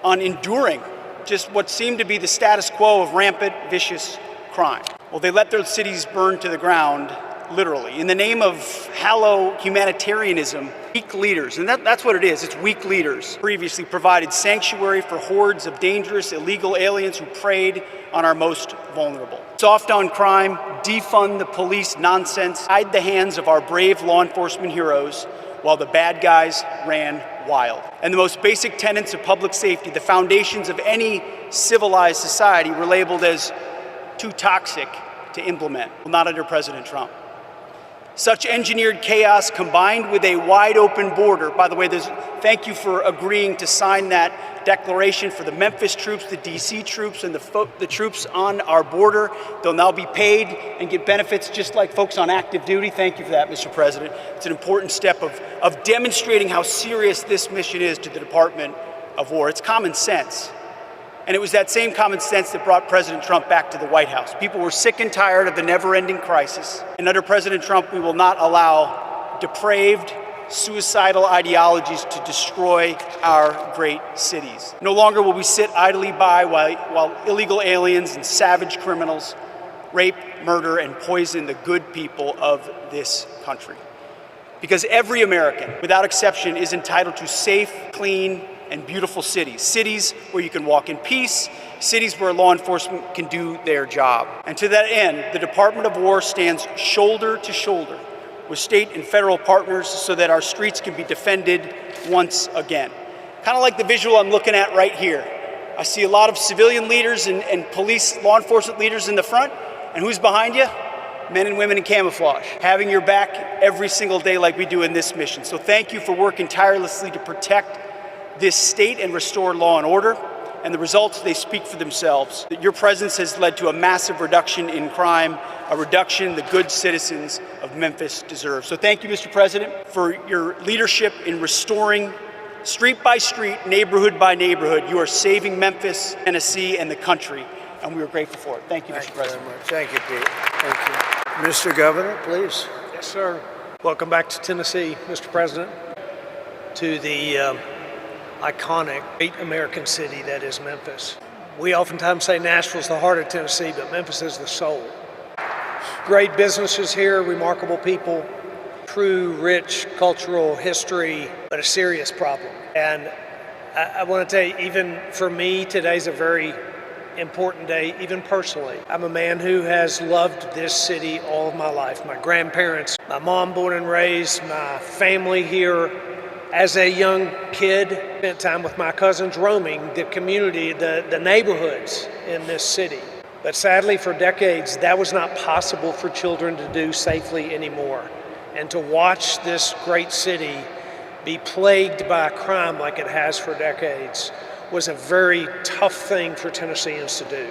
on enduring just what seemed to be the status quo of rampant, vicious crime. Well, they let their cities burn to the ground, literally. In the name of hollow humanitarianism, weak leaders, and that's what it is, it's weak leaders, previously provided sanctuary for hordes of dangerous, illegal aliens who preyed on our most vulnerable. Soft on crime, defund the police nonsense, tied the hands of our brave law enforcement heroes while the bad guys ran wild. And the most basic tenets of public safety, the foundations of any civilized society, were labeled as too toxic to implement. Well, not under President Trump. Such engineered chaos combined with a wide open border. By the way, thank you for agreeing to sign that declaration for the Memphis troops, the DC troops, and the troops on our border. They'll now be paid and get benefits just like folks on active duty. Thank you for that, Mr. President. It's an important step of demonstrating how serious this mission is to the Department of War. It's common sense. And it was that same common sense that brought President Trump back to the White House. People were sick and tired of the never-ending crisis. And under President Trump, we will not allow depraved, suicidal ideologies to destroy our great cities. No longer will we sit idly by while illegal aliens and savage criminals rape, murder, and poison the good people of this country. Because every American, without exception, is entitled to safe, clean, and beautiful cities. Cities where you can walk in peace, cities where law enforcement can do their job. And to that end, the Department of War stands shoulder to shoulder with state and federal partners so that our streets can be defended once again. Kind of like the visual I'm looking at right here. I see a lot of civilian leaders and police, law enforcement leaders in the front, and who's behind you? Men and women in camouflage, having your back every single day like we do in this mission. So thank you for working tirelessly to protect this state and restore law and order, and the results, they speak for themselves. Your presence has led to a massive reduction in crime, a reduction the good citizens of Memphis deserve. So thank you, Mr. President, for your leadership in restoring street by street, neighborhood by neighborhood. You are saving Memphis, Tennessee, and the country, and we are grateful for it. Thank you, Mr. President. Thank you, Pete. Thank you. Mr. Governor, please. Yes, sir. Welcome back to Tennessee, Mr. President, to the iconic, great American city that is Memphis. We oftentimes say Nashville's the heart of Tennessee, but Memphis is the soul. Great businesses here, remarkable people, true, rich cultural history, but a serious problem. And I want to tell you, even for me, today's a very important day, even personally. I'm a man who has loved this city all of my life. My grandparents, my mom born and raised, my family here, As a young kid, spent time with my cousins roaming the community, the neighborhoods in this city. But sadly, for decades, that was not possible for children to do safely anymore. And to watch this great city be plagued by crime like it has for decades was a very tough thing for Tennesseans to do.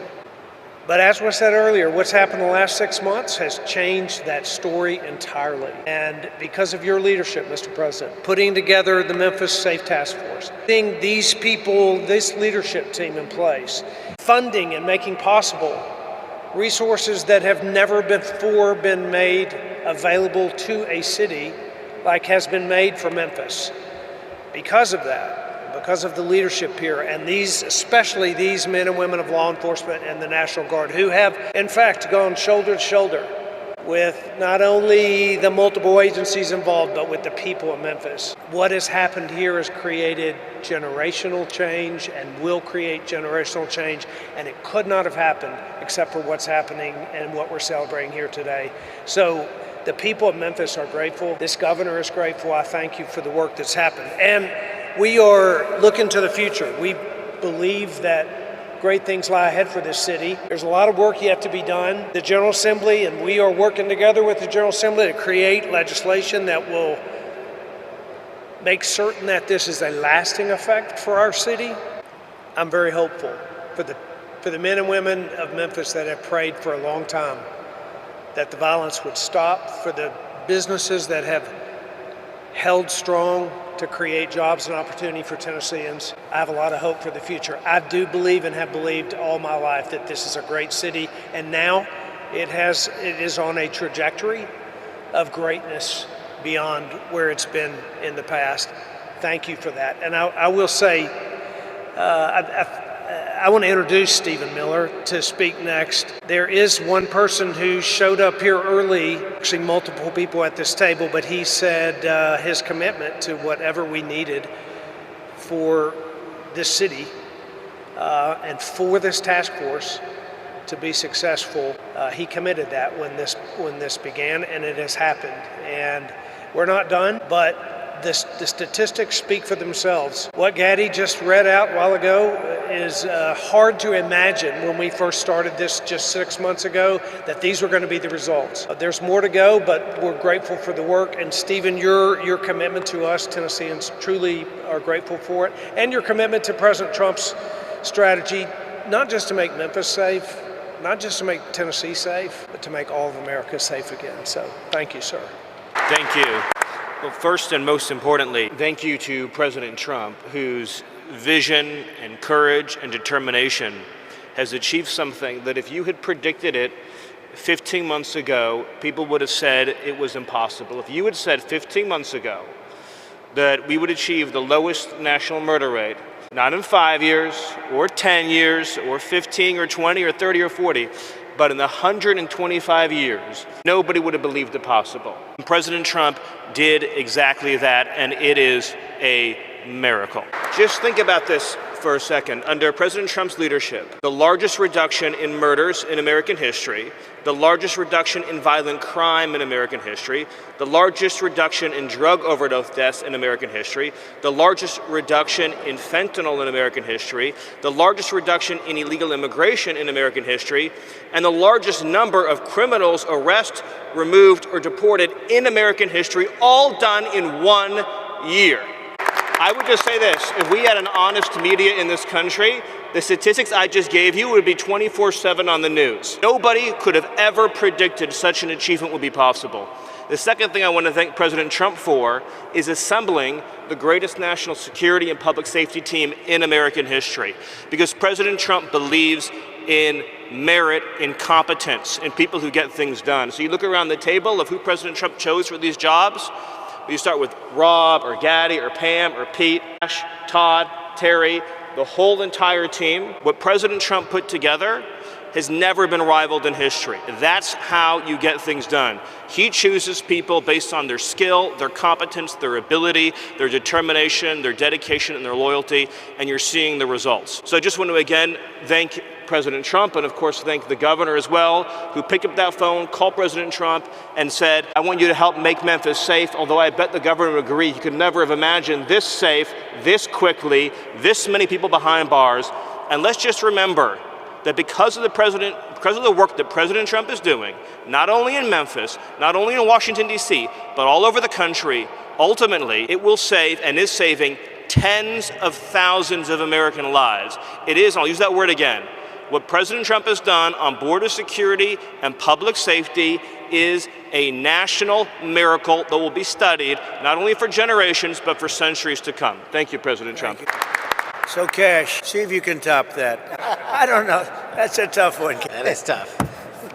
But as was said earlier, what's happened the last 6 months has changed that story entirely. And because of your leadership, Mr. President, putting together the Memphis Safe Task Force, putting these people, this leadership team in place, funding and making possible resources that have never before been made available to a city like has been made for Memphis. Because of that, because of the leadership here, and especially these men and women of law enforcement and the National Guard, who have, in fact, gone shoulder to shoulder with not only the multiple agencies involved, but with the people of Memphis. What has happened here has created generational change and will create generational change, and it could not have happened except for what's happening and what we're celebrating here today. So the people of Memphis are grateful. This governor is grateful. I thank you for the work that's happened. And we are looking to the future. We believe that great things lie ahead for this city. There's a lot of work yet to be done. The General Assembly, and we are working together with the General Assembly to create legislation that will make certain that this is a lasting effect for our city. I'm very hopeful for the men and women of Memphis that have prayed for a long time that the violence would stop, for the businesses that have held strong to create jobs and opportunity for Tennesseans. I have a lot of hope for the future. I do believe and have believed all my life that this is a great city, and now it is on a trajectory of greatness beyond where it's been in the past. Thank you for that. And I will say, I want to introduce Stephen Miller to speak next. There is one person who showed up here early, actually multiple people at this table, but he said his commitment to whatever we needed for this city and for this task force to be successful. He committed that when this began, and it has happened. And we're not done, but the statistics speak for themselves. What Gaddy just read out a while ago is hard to imagine when we first started this just 6 months ago that these were going to be the results. There's more to go, but we're grateful for the work. And Stephen, your commitment to us Tennesseans truly are grateful for it. And your commitment to President Trump's strategy, not just to make Memphis safe, not just to make Tennessee safe, but to make all of America safe again. So thank you, sir. Thank you. Well, first and most importantly, thank you to President Trump, whose vision and courage and determination has achieved something that if you had predicted it 15 months ago, people would have said it was impossible. If you had said 15 months ago that we would achieve the lowest national murder rate, not in 5 years or 10 years or 15 or 20 or 30 or 40, but in the 125 years, nobody would have believed it possible. And President Trump did exactly that, and it is a miracle. Just think about this for a second. Under President Trump's leadership, the largest reduction in murders in American history, the largest reduction in violent crime in American history, the largest reduction in drug overdose deaths in American history, the largest reduction in fentanyl in American history, the largest reduction in illegal immigration in American history, and the largest number of criminals arrested, removed, or deported in American history, all done in 1 year. I would just say this, if we had an honest media in this country, the statistics I just gave you would be 24/7 on the news. Nobody could have ever predicted such an achievement would be possible. The second thing I want to thank President Trump for is assembling the greatest national security and public safety team in American history. Because President Trump believes in merit, in competence, in people who get things done. So you look around the table of who President Trump chose for these jobs. You start with Rob or Gaddy or Pam or Pete, Ash, Todd, Terry, the whole entire team. What President Trump put together has never been rivaled in history. That's how you get things done. He chooses people based on their skill, their competence, their ability, their determination, their dedication, and their loyalty, and you're seeing the results. So I just want to again thank President Trump, and of course thank the governor as well, who picked up that phone, called President Trump, and said, I want you to help make Memphis safe, although I bet the governor would agree he could never have imagined this safe, this quickly, this many people behind bars. And let's just remember that because of the work that President Trump is doing, not only in Memphis, not only in Washington, D.C., but all over the country, ultimately it will save and is saving tens of thousands of American lives. It is, I'll use that word again, what President Trump has done on border security and public safety is a national miracle that will be studied not only for generations, but for centuries to come. Thank you, President Trump. So, Cash, see if you can top that. I don't know. That's a tough one. That is tough.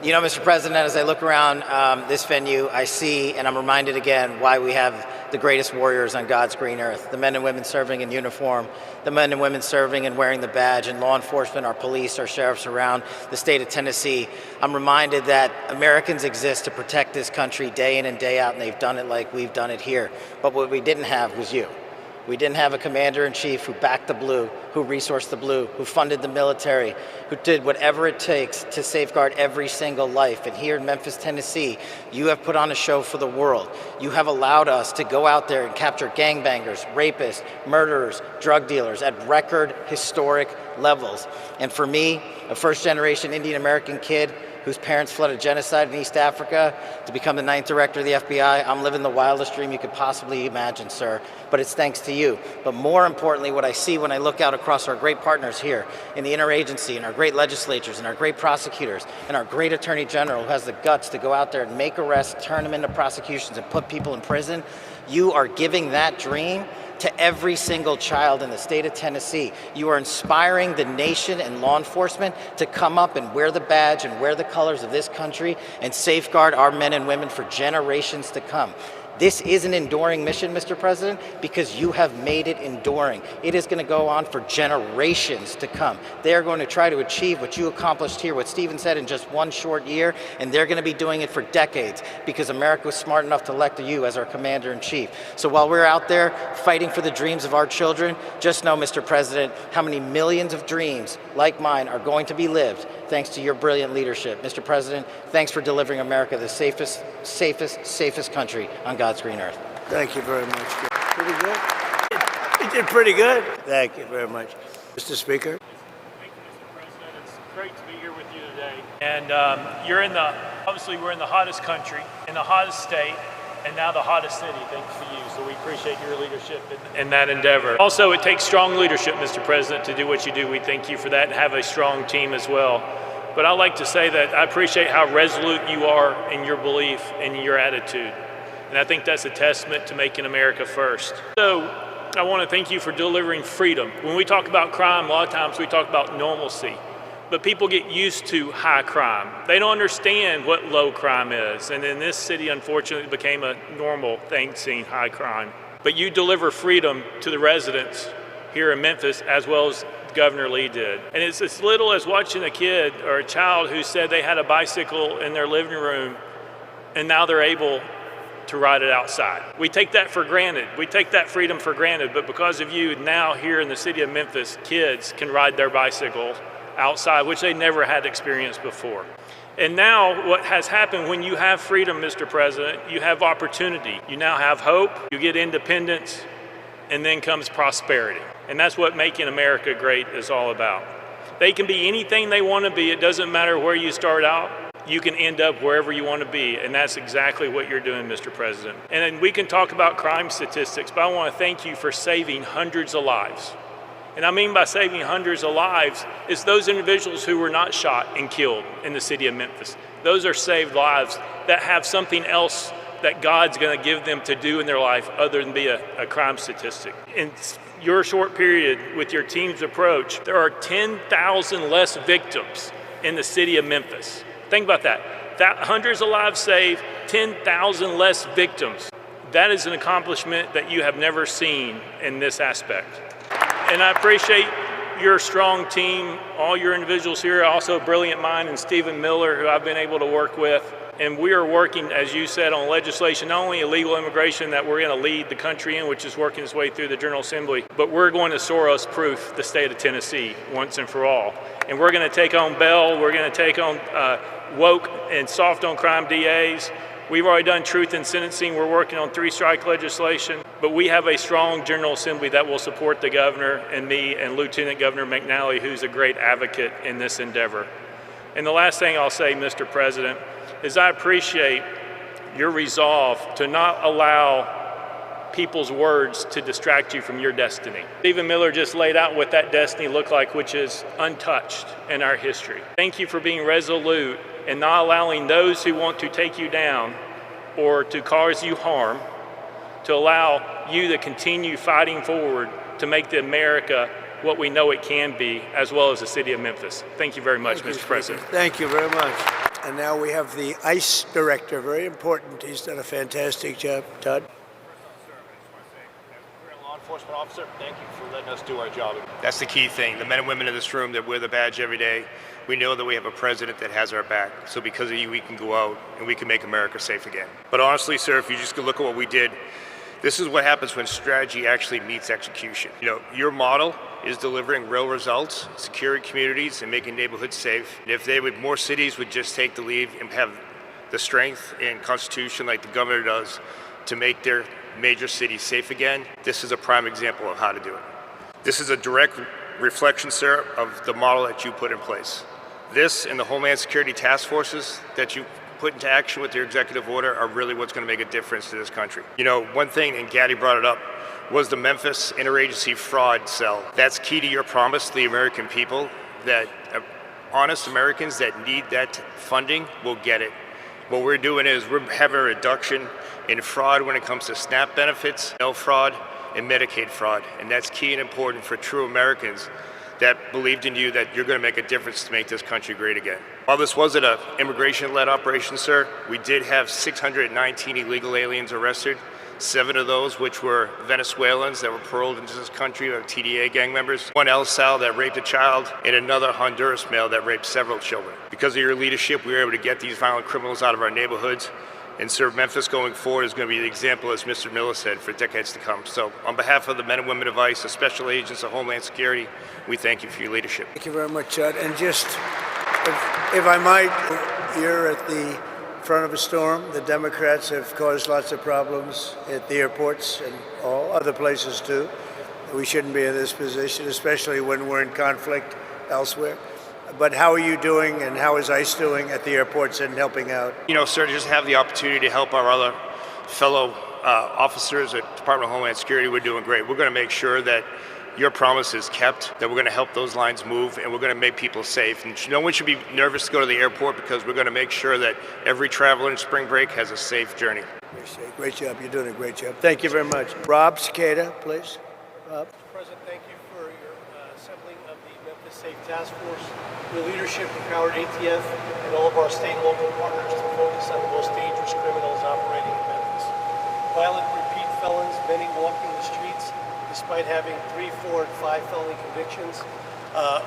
You know, Mr. President, as I look around this venue, I see, and I'm reminded again, why we have the greatest warriors on God's green earth, the men and women serving in uniform, the men and women serving and wearing the badge, and law enforcement, our police, our sheriffs around the state of Tennessee. I'm reminded that Americans exist to protect this country day in and day out, and they've done it like we've done it here. But what we didn't have was you. We didn't have a commander-in-chief who backed the blue, who resourced the blue, who funded the military, who did whatever it takes to safeguard every single life. And here in Memphis, Tennessee, you have put on a show for the world. You have allowed us to go out there and capture gangbangers, rapists, murderers, drug dealers at record historic levels. And for me, a first-generation Indian-American kid whose parents fled a genocide in East Africa to become the 9th director of the FBI. I'm living the wildest dream you could possibly imagine, sir, but it's thanks to you. But more importantly, what I see when I look out across our great partners here in the interagency and our great legislatures and our great prosecutors and our great attorney general who has the guts to go out there and make arrests, turn them into prosecutions and put people in prison, you are giving that dream to every single child in the state of Tennessee. You are inspiring the nation and law enforcement to come up and wear the badge and wear the colors of this country and safeguard our men and women for generations to come. This is an enduring mission, Mr. President, because you have made it enduring. It is going to go on for generations to come. They are going to try to achieve what you accomplished here, what Stephen said, in just one short year, and they're going to be doing it for decades because America was smart enough to elect you as our commander-in-chief. So while we're out there fighting for the dreams of our children, just know, Mr. President, how many millions of dreams like mine are going to be lived thanks to your brilliant leadership. Mr. President, thanks for delivering America the safest country on God's green earth. Thank you very much. Pretty good. You did pretty good. Thank you very much. Mr. Speaker. Thank you, Mr. President. It's great to be here with you today. And obviously we're in the hottest country, in the hottest state, and now the hottest city, thanks to you. So we appreciate your leadership in that endeavor. Also, it takes strong leadership, Mr. President, to do what you do. We thank you for that and have a strong team as well. But I'd like to say that I appreciate how resolute you are in your belief and your attitude. And I think that's a testament to making America first. So I want to thank you for delivering freedom. When we talk about crime, a lot of times we talk about normalcy. But people get used to high crime. They don't understand what low crime is. And in this city, unfortunately, it became a normal thing, seeing high crime. But you deliver freedom to the residents here in Memphis, as well as Governor Lee did. And it's as little as watching a kid or a child who said they had a bicycle in their living room, and now they're able to ride it outside. We take that for granted. We take that freedom for granted. But because of you, now here in the city of Memphis, kids can ride their bicycles outside, which they never had experienced before. And now what has happened, when you have freedom, Mr. President, you have opportunity. You now have hope, you get independence, and then comes prosperity. And that's what making America great is all about. They can be anything they want to be. It doesn't matter where you start out. You can end up wherever you want to be, and that's exactly what you're doing, Mr. President. And then we can talk about crime statistics, but I want to thank you for saving hundreds of lives. And I mean by saving hundreds of lives is those individuals who were not shot and killed in the city of Memphis. Those are saved lives that have something else that God's going to give them to do in their life other than be a crime statistic. In your short period with your team's approach, there are 10,000 less victims in the city of Memphis. Think about that. Hundreds of lives saved, 10,000 less victims. That is an accomplishment that you have never seen in this aspect. And I appreciate your strong team, all your individuals here, also a brilliant mind, and Stephen Miller, who I've been able to work with. And we are working, as you said, on legislation, not only illegal immigration that we're going to lead the country in, which is working its way through the General Assembly, but we're going to Soros-proof the state of Tennessee once and for all. And we're going to take on bail, we're going to take on woke and soft on crime DAs. We've already done truth in sentencing. We're working on 3-strike legislation, but we have a strong General Assembly that will support the governor and me and Lieutenant Governor McNally, who's a great advocate in this endeavor. And the last thing I'll say, Mr. President, is I appreciate your resolve to not allow people's words to distract you from your destiny. Stephen Miller just laid out what that destiny looked like, which is untouched in our history. Thank you for being resolute and not allowing those who want to take you down or to cause you harm to allow you to continue fighting forward to make the America what we know it can be, as well as the city of Memphis. Thank you very much, Mr. President. Thank you very much. And now we have the ICE director, very important. He's done a fantastic job. Todd? Law enforcement officer, thank you for letting us do our job. That's the key thing. The men and women in this room that wear the badge every day, we know that we have a president that has our back. So because of you, we can go out and we can make America safe again. But honestly, sir, if you just look at what we did, this is what happens when strategy actually meets execution. You know, your model is delivering real results, securing communities and making neighborhoods safe. And if more cities would just take the lead and have the strength and constitution like the governor does to make their major cities safe again, this is a prime example of how to do it. This is a direct reflection, sir, of the model that you put in place. This and the Homeland Security task forces that you put into action with your executive order are really what's going to make a difference to this country. You know, one thing, and Gaddy brought it up, was the Memphis Interagency Fraud Cell. That's key to your promise to the American people that honest Americans that need that funding will get it. What we're doing is we're having a reduction in fraud when it comes to SNAP benefits, mail fraud, and Medicaid fraud. And that's key and important for true Americans that believed in you that you're going to make a difference to make this country great again. While this wasn't an immigration-led operation, sir, we did have 619 illegal aliens arrested, 7 of those which were Venezuelans that were paroled into this country, or TDA gang members, 1 El Sal that raped a child, and another Honduras male that raped several children. Because of your leadership, we were able to get these violent criminals out of our neighborhoods. And sir, Memphis going forward is going to be the example, as Mr. Miller said, for decades to come. So on behalf of the men and women of ICE, the special agents of Homeland Security, we thank you for your leadership. Thank you very much, Chad. And just, if I might, you're at the front of a storm. The Democrats have caused lots of problems at the airports and all other places too. We shouldn't be in this position, especially when we're in conflict elsewhere. But how are you doing, and how is ICE doing at the airports and helping out? You know, sir, to just have the opportunity to help our other fellow officers at Department of Homeland Security, we're doing great. We're going to make sure that your promise is kept, that we're going to help those lines move, and we're going to make people safe. And no one should be nervous to go to the airport, because we're going to make sure that every traveler in spring break has a safe journey. Great job. You're doing a great job. Thank you very much. Rob Cicada, please. Rob. Mr. President, thank you for your assembling of the Memphis Safe Task Force. Your leadership empowered ATF and all of our state and local partners to focus on the most dangerous criminals operating in Memphis. Violent repeat felons, many walking the streets despite having 3, 4, and 5 felony convictions,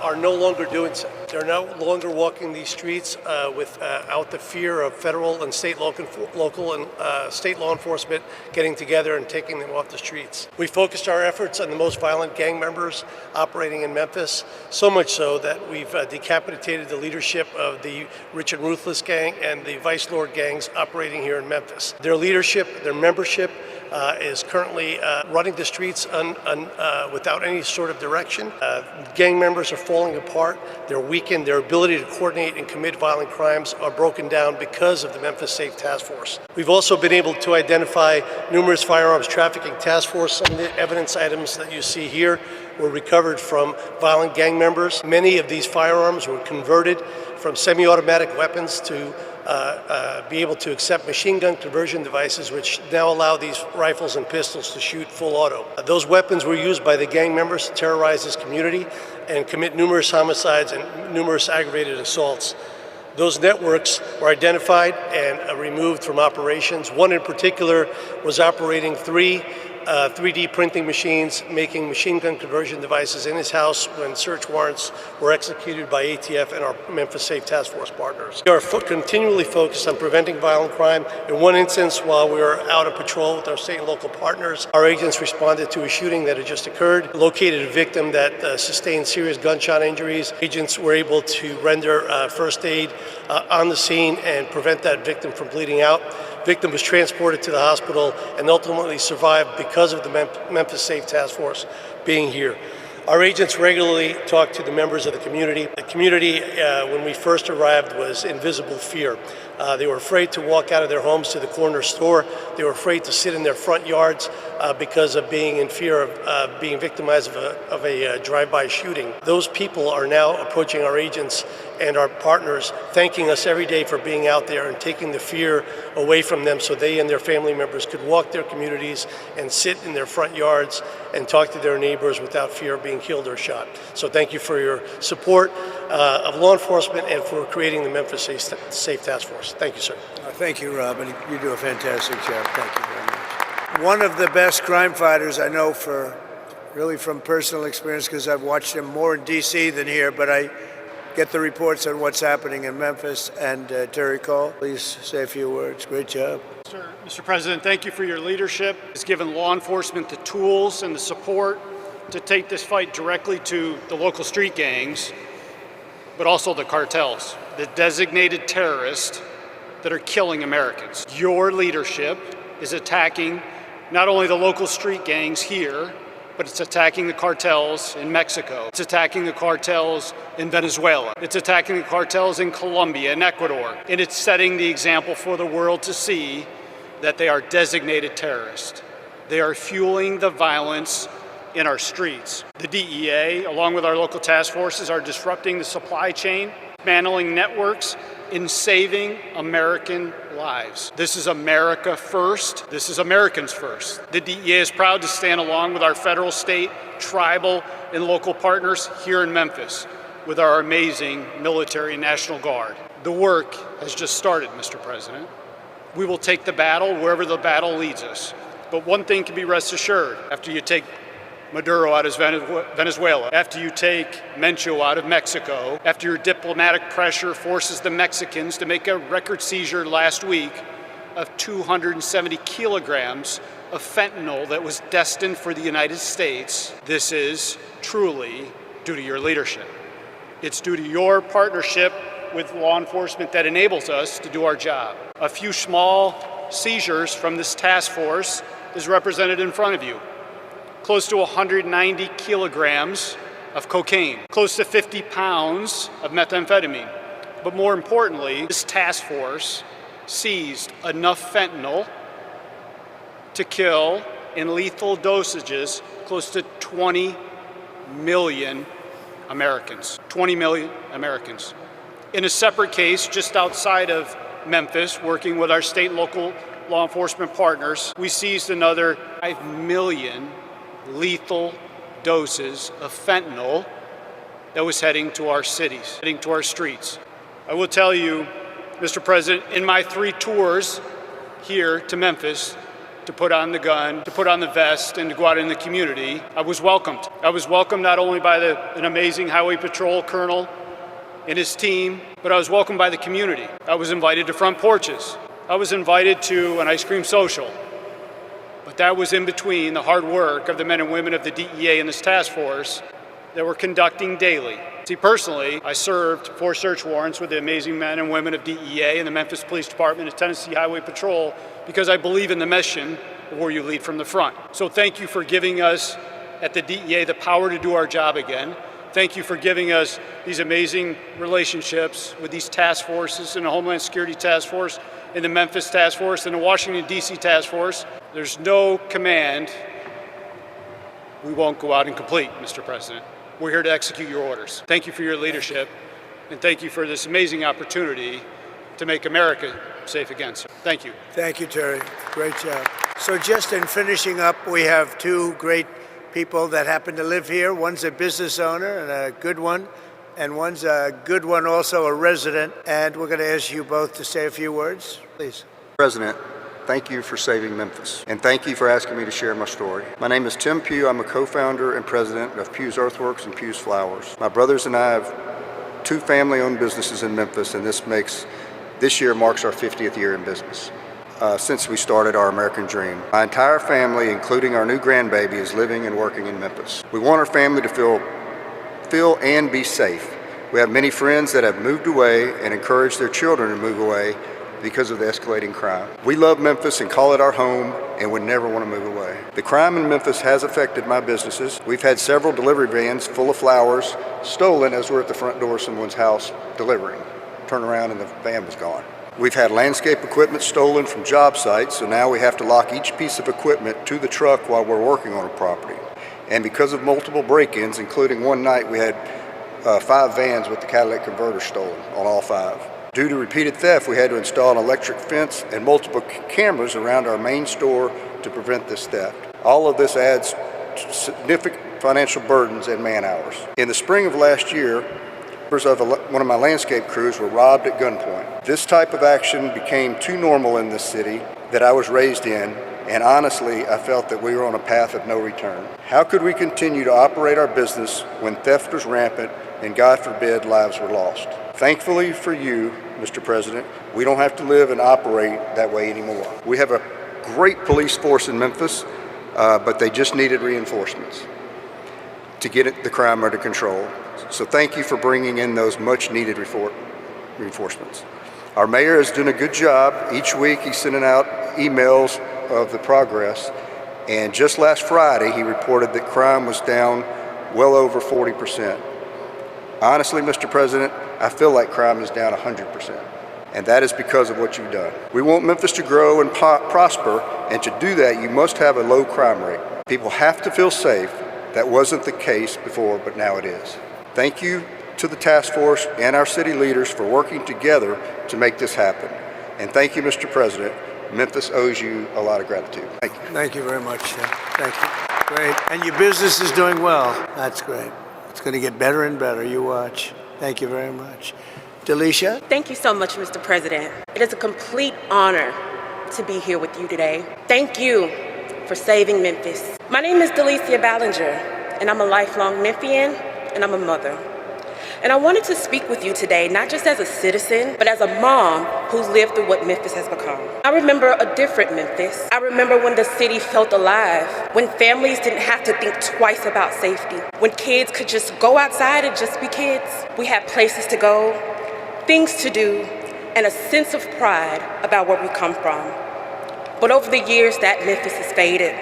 are no longer doing so. They're no longer walking these streets without the fear of federal and state local and state law enforcement getting together and taking them off the streets. We focused our efforts on the most violent gang members operating in Memphis, so much so that we've decapitated the leadership of the Rich and Ruthless gang and the Vice Lord gangs operating here in Memphis. Their leadership, their membership, is currently running the streets without any sort of direction. Gang members are falling apart. They're weakened. Their ability to coordinate and commit violent crimes are broken down because of the Memphis Safe Task Force. We've also been able to identify numerous firearms trafficking task force. Some of the evidence items that you see here were recovered from violent gang members. Many of these firearms were converted from semi-automatic weapons to be able to accept machine gun conversion devices, which now allow these rifles and pistols to shoot full auto. Those weapons were used by the gang members to terrorize this community and commit numerous homicides and numerous aggravated assaults. Those networks were identified and removed from operations. One in particular was operating 3 3D printing machines, making machine gun conversion devices in his house when search warrants were executed by ATF and our Memphis Safe Task Force partners. We are continually focused on preventing violent crime. In one instance, while we were out on patrol with our state and local partners, our agents responded to a shooting that had just occurred, located a victim that sustained serious gunshot injuries. Agents were able to render first aid on the scene and prevent that victim from bleeding out. Victim was transported to the hospital and ultimately survived because of the Memphis Safe Task Force being here. Our agents regularly talk to the members of the community. The community, when we first arrived, was in visible fear. They were afraid to walk out of their homes to the corner store. They were afraid to sit in their front yards because of being in fear of being victimized of a drive-by shooting. Those people are now approaching our agents and our partners, thanking us every day for being out there and taking the fear away from them so they and their family members could walk their communities and sit in their front yards and talk to their neighbors without fear of being killed or shot. So thank you for your support of law enforcement and for creating the Memphis Safe Task Force. Thank you, sir. Thank you, Rob, and you do a fantastic job. Thank you very much. One of the best crime fighters I know really from personal experience, because I've watched him more in D.C. than here, but I get the reports on what's happening in Memphis. And Terry Cole, please say a few words. Great job. Mr. President, thank you for your leadership. It's given law enforcement the tools and the support to take this fight directly to the local street gangs, but also the cartels, the designated terrorists that are killing Americans. Your leadership is attacking not only the local street gangs here, but it's attacking the cartels in Mexico. It's attacking the cartels in Venezuela. It's attacking the cartels in Colombia and Ecuador. And it's setting the example for the world to see that they are designated terrorists. They are fueling the violence in our streets. The DEA, along with our local task forces, are disrupting the supply chain, dismantling networks, in saving American lives. This is America first. This is Americans first. The DEA is proud to stand along with our federal, state, tribal, and local partners here in Memphis with our amazing military and National Guard. The work has just started, Mr. President. We will take the battle wherever the battle leads us. But one thing can be rest assured, after you take Maduro out of Venezuela, after you take Mencho out of Mexico, after your diplomatic pressure forces the Mexicans to make a record seizure last week of 270 kilograms of fentanyl that was destined for the United States, this is truly due to your leadership. It's due to your partnership with law enforcement that enables us to do our job. A few small seizures from this task force is represented in front of you. Close to 190 kilograms of cocaine, close to 50 pounds of methamphetamine. But more importantly, this task force seized enough fentanyl to kill, in lethal dosages, close to 20 million Americans. 20 million Americans. In a separate case, just outside of Memphis, working with our state and local law enforcement partners, we seized another 5 million lethal doses of fentanyl that was heading to our cities, heading to our streets. I will tell you, Mr. President, in my 3 tours here to Memphis to put on the gun, to put on the vest, and to go out in the community, I was welcomed. I was welcomed not only by an amazing Highway Patrol Colonel and his team, but I was welcomed by the community. I was invited to front porches. I was invited to an ice cream social. But that was in between the hard work of the men and women of the DEA and this task force that we're conducting daily. See, personally, I served 4 search warrants with the amazing men and women of DEA and the Memphis Police Department and Tennessee Highway Patrol because I believe in the mission of where you lead from the front. So thank you for giving us at the DEA the power to do our job again. Thank you for giving us these amazing relationships with these task forces and the Homeland Security Task Force and the Memphis Task Force and the Washington, D.C. Task Force. There's no command we won't go out and complete, Mr. President. We're here to execute your orders. Thank you for your leadership, and thank you for this amazing opportunity to make America safe again, sir. Thank you. Thank you, Terry. Great job. So just in finishing up, we have 2 great people that happen to live here. One's a business owner and a good one, and one's a good one, also a resident. And we're going to ask you both to say a few words, please. President, thank you for saving Memphis. And thank you for asking me to share my story. My name is Tim Pugh. I'm a co-founder and president of Pugh's Earthworks and Pugh's Flowers. My brothers and I have 2 family-owned businesses in Memphis, and this year marks our 50th year in business. Since we started our American dream. My entire family, including our new grandbaby, is living and working in Memphis. We want our family to feel and be safe. We have many friends that have moved away and encourage their children to move away because of the escalating crime. We love Memphis and call it our home and would never want to move away. The crime in Memphis has affected my businesses. We've had several delivery vans full of flowers stolen as we're at the front door of someone's house delivering. Turn around and the van was gone. We've had landscape equipment stolen from job sites, so now we have to lock each piece of equipment to the truck while we're working on a property. And because of multiple break-ins, including one night we had 5 vans with the catalytic converter stolen on all 5. Due to repeated theft, we had to install an electric fence and multiple cameras around our main store to prevent this theft. All of this adds significant financial burdens and man hours. In the spring of last year, members of one of my landscape crews were robbed at gunpoint. This type of action became too normal in this city that I was raised in, and honestly, I felt that we were on a path of no return. How could we continue to operate our business when theft was rampant and, God forbid, lives were lost? Thankfully for you, Mr. President, we don't have to live and operate that way anymore. We have a great police force in Memphis, but they just needed reinforcements to get the crime under control. So thank you for bringing in those much-needed reinforcements. Our mayor has done a good job. Each week he's sending out emails of the progress, and just last Friday he reported that crime was down well over 40%. Honestly, Mr. President, I feel like crime is down 100%, and that is because of what you've done. We want Memphis to grow and prosper, and to do that you must have a low crime rate. People have to feel safe. That wasn't the case before, but now it is. Thank you to the task force and our city leaders for working together to make this happen. And thank you, Mr. President. Memphis owes you a lot of gratitude. Thank you. Thank you very much, Tim. Thank you. Great. And your business is doing well. That's great. It's going to get better and better. You watch. Thank you very much. Delisha? Thank you so much, Mr. President. It is a complete honor to be here with you today. Thank you for saving Memphis. My name is Delicia Ballinger, and I'm a lifelong Memphian, and I'm a mother. And I wanted to speak with you today, not just as a citizen, but as a mom who's lived through what Memphis has become. I remember a different Memphis. I remember when the city felt alive, when families didn't have to think twice about safety, when kids could just go outside and just be kids. We had places to go, things to do, and a sense of pride about where we come from. But over the years, that Memphis has faded.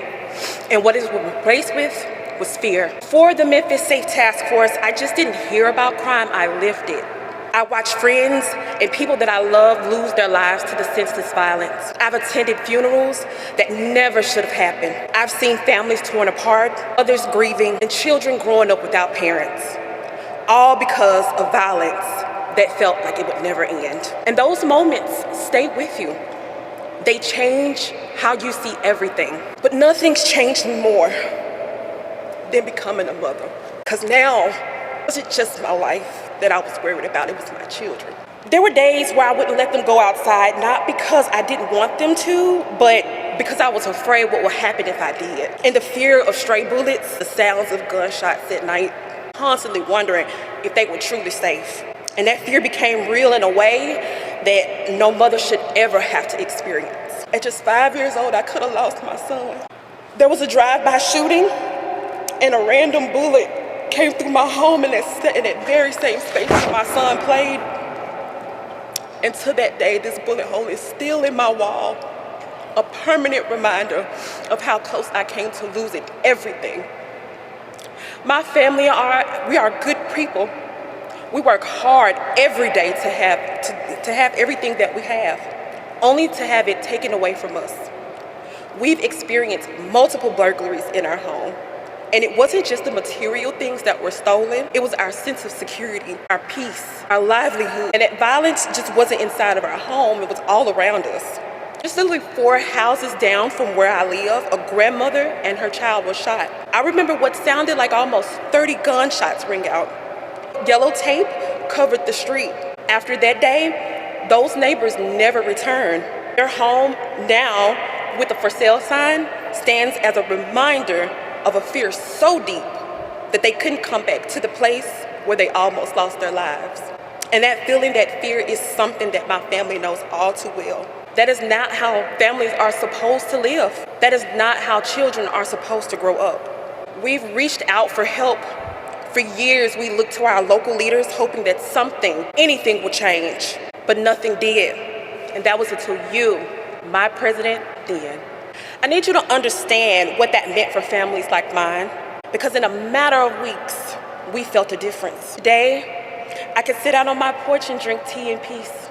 And what is replaced with was fear. For the Memphis Safe Task Force, I just didn't hear about crime, I lived it. I watched friends and people that I love lose their lives to the senseless violence. I've attended funerals that never should have happened. I've seen families torn apart, others grieving, and children growing up without parents. All because of violence that felt like it would never end. And those moments stay with you. They change how you see everything. But nothing's changed me more than becoming a mother. Because now, it wasn't just my life that I was worried about, it was my children. There were days where I wouldn't let them go outside, not because I didn't want them to, but because I was afraid what would happen if I did. And the fear of stray bullets, the sounds of gunshots at night, constantly wondering if they were truly safe. And that fear became real in a way that no mother should ever have to experience. At just 5 years old, I could have lost my son. There was a drive-by shooting, and a random bullet came through my home in that very same space where my son played. And to that day, this bullet hole is still in my wall, a permanent reminder of how close I came to losing everything. My family we are good people. We work hard every day to have everything that we have, only to have it taken away from us. We've experienced multiple burglaries in our home, and it wasn't just the material things that were stolen, it was our sense of security, our peace, our livelihood. And that violence just wasn't inside of our home, it was all around us. Just literally 4 houses down from where I live, a grandmother and her child was shot. I remember what sounded like almost 30 gunshots ring out. Yellow tape covered the street. After that day, those neighbors never returned. Their home now, with the for sale sign, stands as a reminder of a fear so deep that they couldn't come back to the place where they almost lost their lives. And that feeling, that fear, is something that my family knows all too well. That is not how families are supposed to live. That is not how children are supposed to grow up. We've reached out for help. For years, we looked to our local leaders hoping that something, anything would change, but nothing did. And that was until you, my president, did. I need you to understand what that meant for families like mine, because in a matter of weeks, we felt a difference. Today, I can sit out on my porch and drink tea in peace.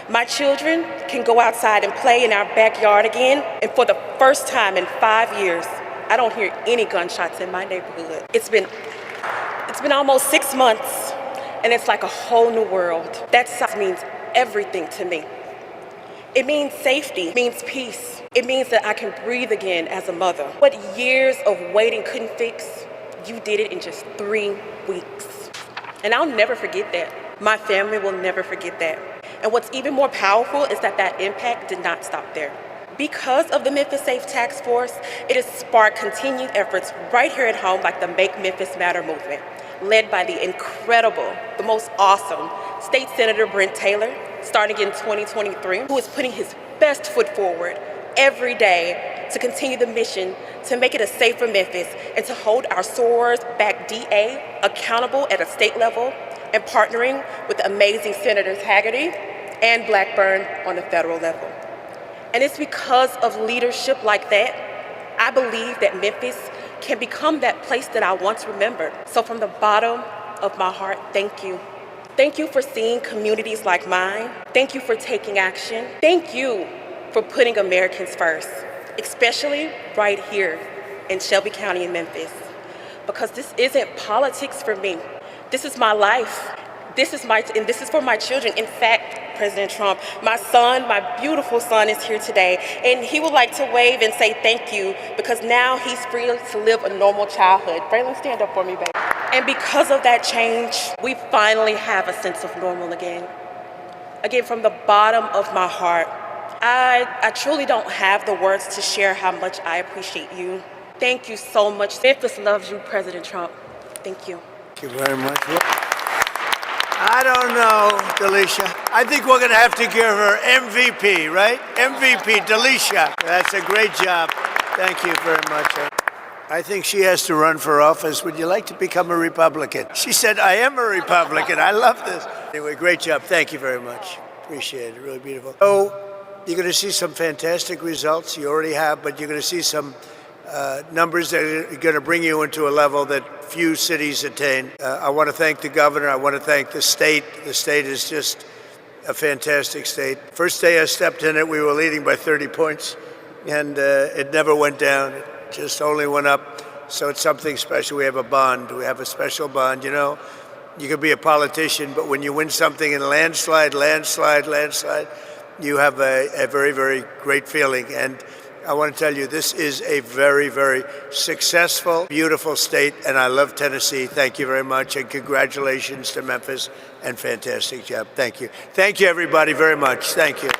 My children can go outside and play in our backyard again, and for the first time in 5 years, I don't hear any gunshots in my neighborhood. It's been almost 6 months, and it's like a whole new world. That silence means everything to me. It means safety, it means peace. It means that I can breathe again as a mother. What years of waiting couldn't fix, you did it in just 3 weeks. And I'll never forget that. My family will never forget that. And what's even more powerful is that that impact did not stop there. Because of the Memphis Safe Task Force, it has sparked continued efforts right here at home, like the Make Memphis Matter movement, led by the incredible, the most awesome State Senator Brent Taylor, starting in 2023, who is putting his best foot forward every day to continue the mission to make it a safer Memphis and to hold our SOARS-backed DA accountable at a state level, and partnering with amazing Senators Hagerty and Blackburn on the federal level. And it's because of leadership like that, I believe that Memphis can become that place that I once remembered. So from the bottom of my heart, thank you. Thank you for seeing communities like mine. Thank you for taking action. Thank you for putting Americans first, especially right here in Shelby County in Memphis. Because this isn't politics for me. This is my life. This is for my children. In fact, President Trump, my son, my beautiful son, is here today, and he would like to wave and say thank you because now he's free to live a normal childhood. Braylon, stand up for me, baby. And because of that change, we finally have a sense of normal again. Again, from the bottom of my heart, I truly don't have the words to share how much I appreciate you. Thank you so much. Memphis loves you, President Trump. Thank you. Thank you very much. I don't know, Delisha. I think we're going to have to give her MVP, right? MVP, Delisha. That's a great job. Thank you very much. I think she has to run for office. Would you like to become a Republican? She said, I am a Republican. I love this. Anyway, great job. Thank you very much. Appreciate it. Really beautiful. So you're going to see some fantastic results. You already have, but you're going to see some numbers that are going to bring you into a level that few cities attain. I want to thank the governor. I want to thank the state. The state is just a fantastic state. First day I stepped in it, we were leading by 30 points, and it never went down. It just only went up. So it's something special. We have a bond. We have a special bond. You know, you could be a politician, but when you win something in landslide, you have a very, very great feeling. And I want to tell you, this is a very, very successful, beautiful state, and I love Tennessee. Thank you very much, and congratulations to Memphis, and fantastic job. Thank you. Thank you, everybody, very much. Thank you.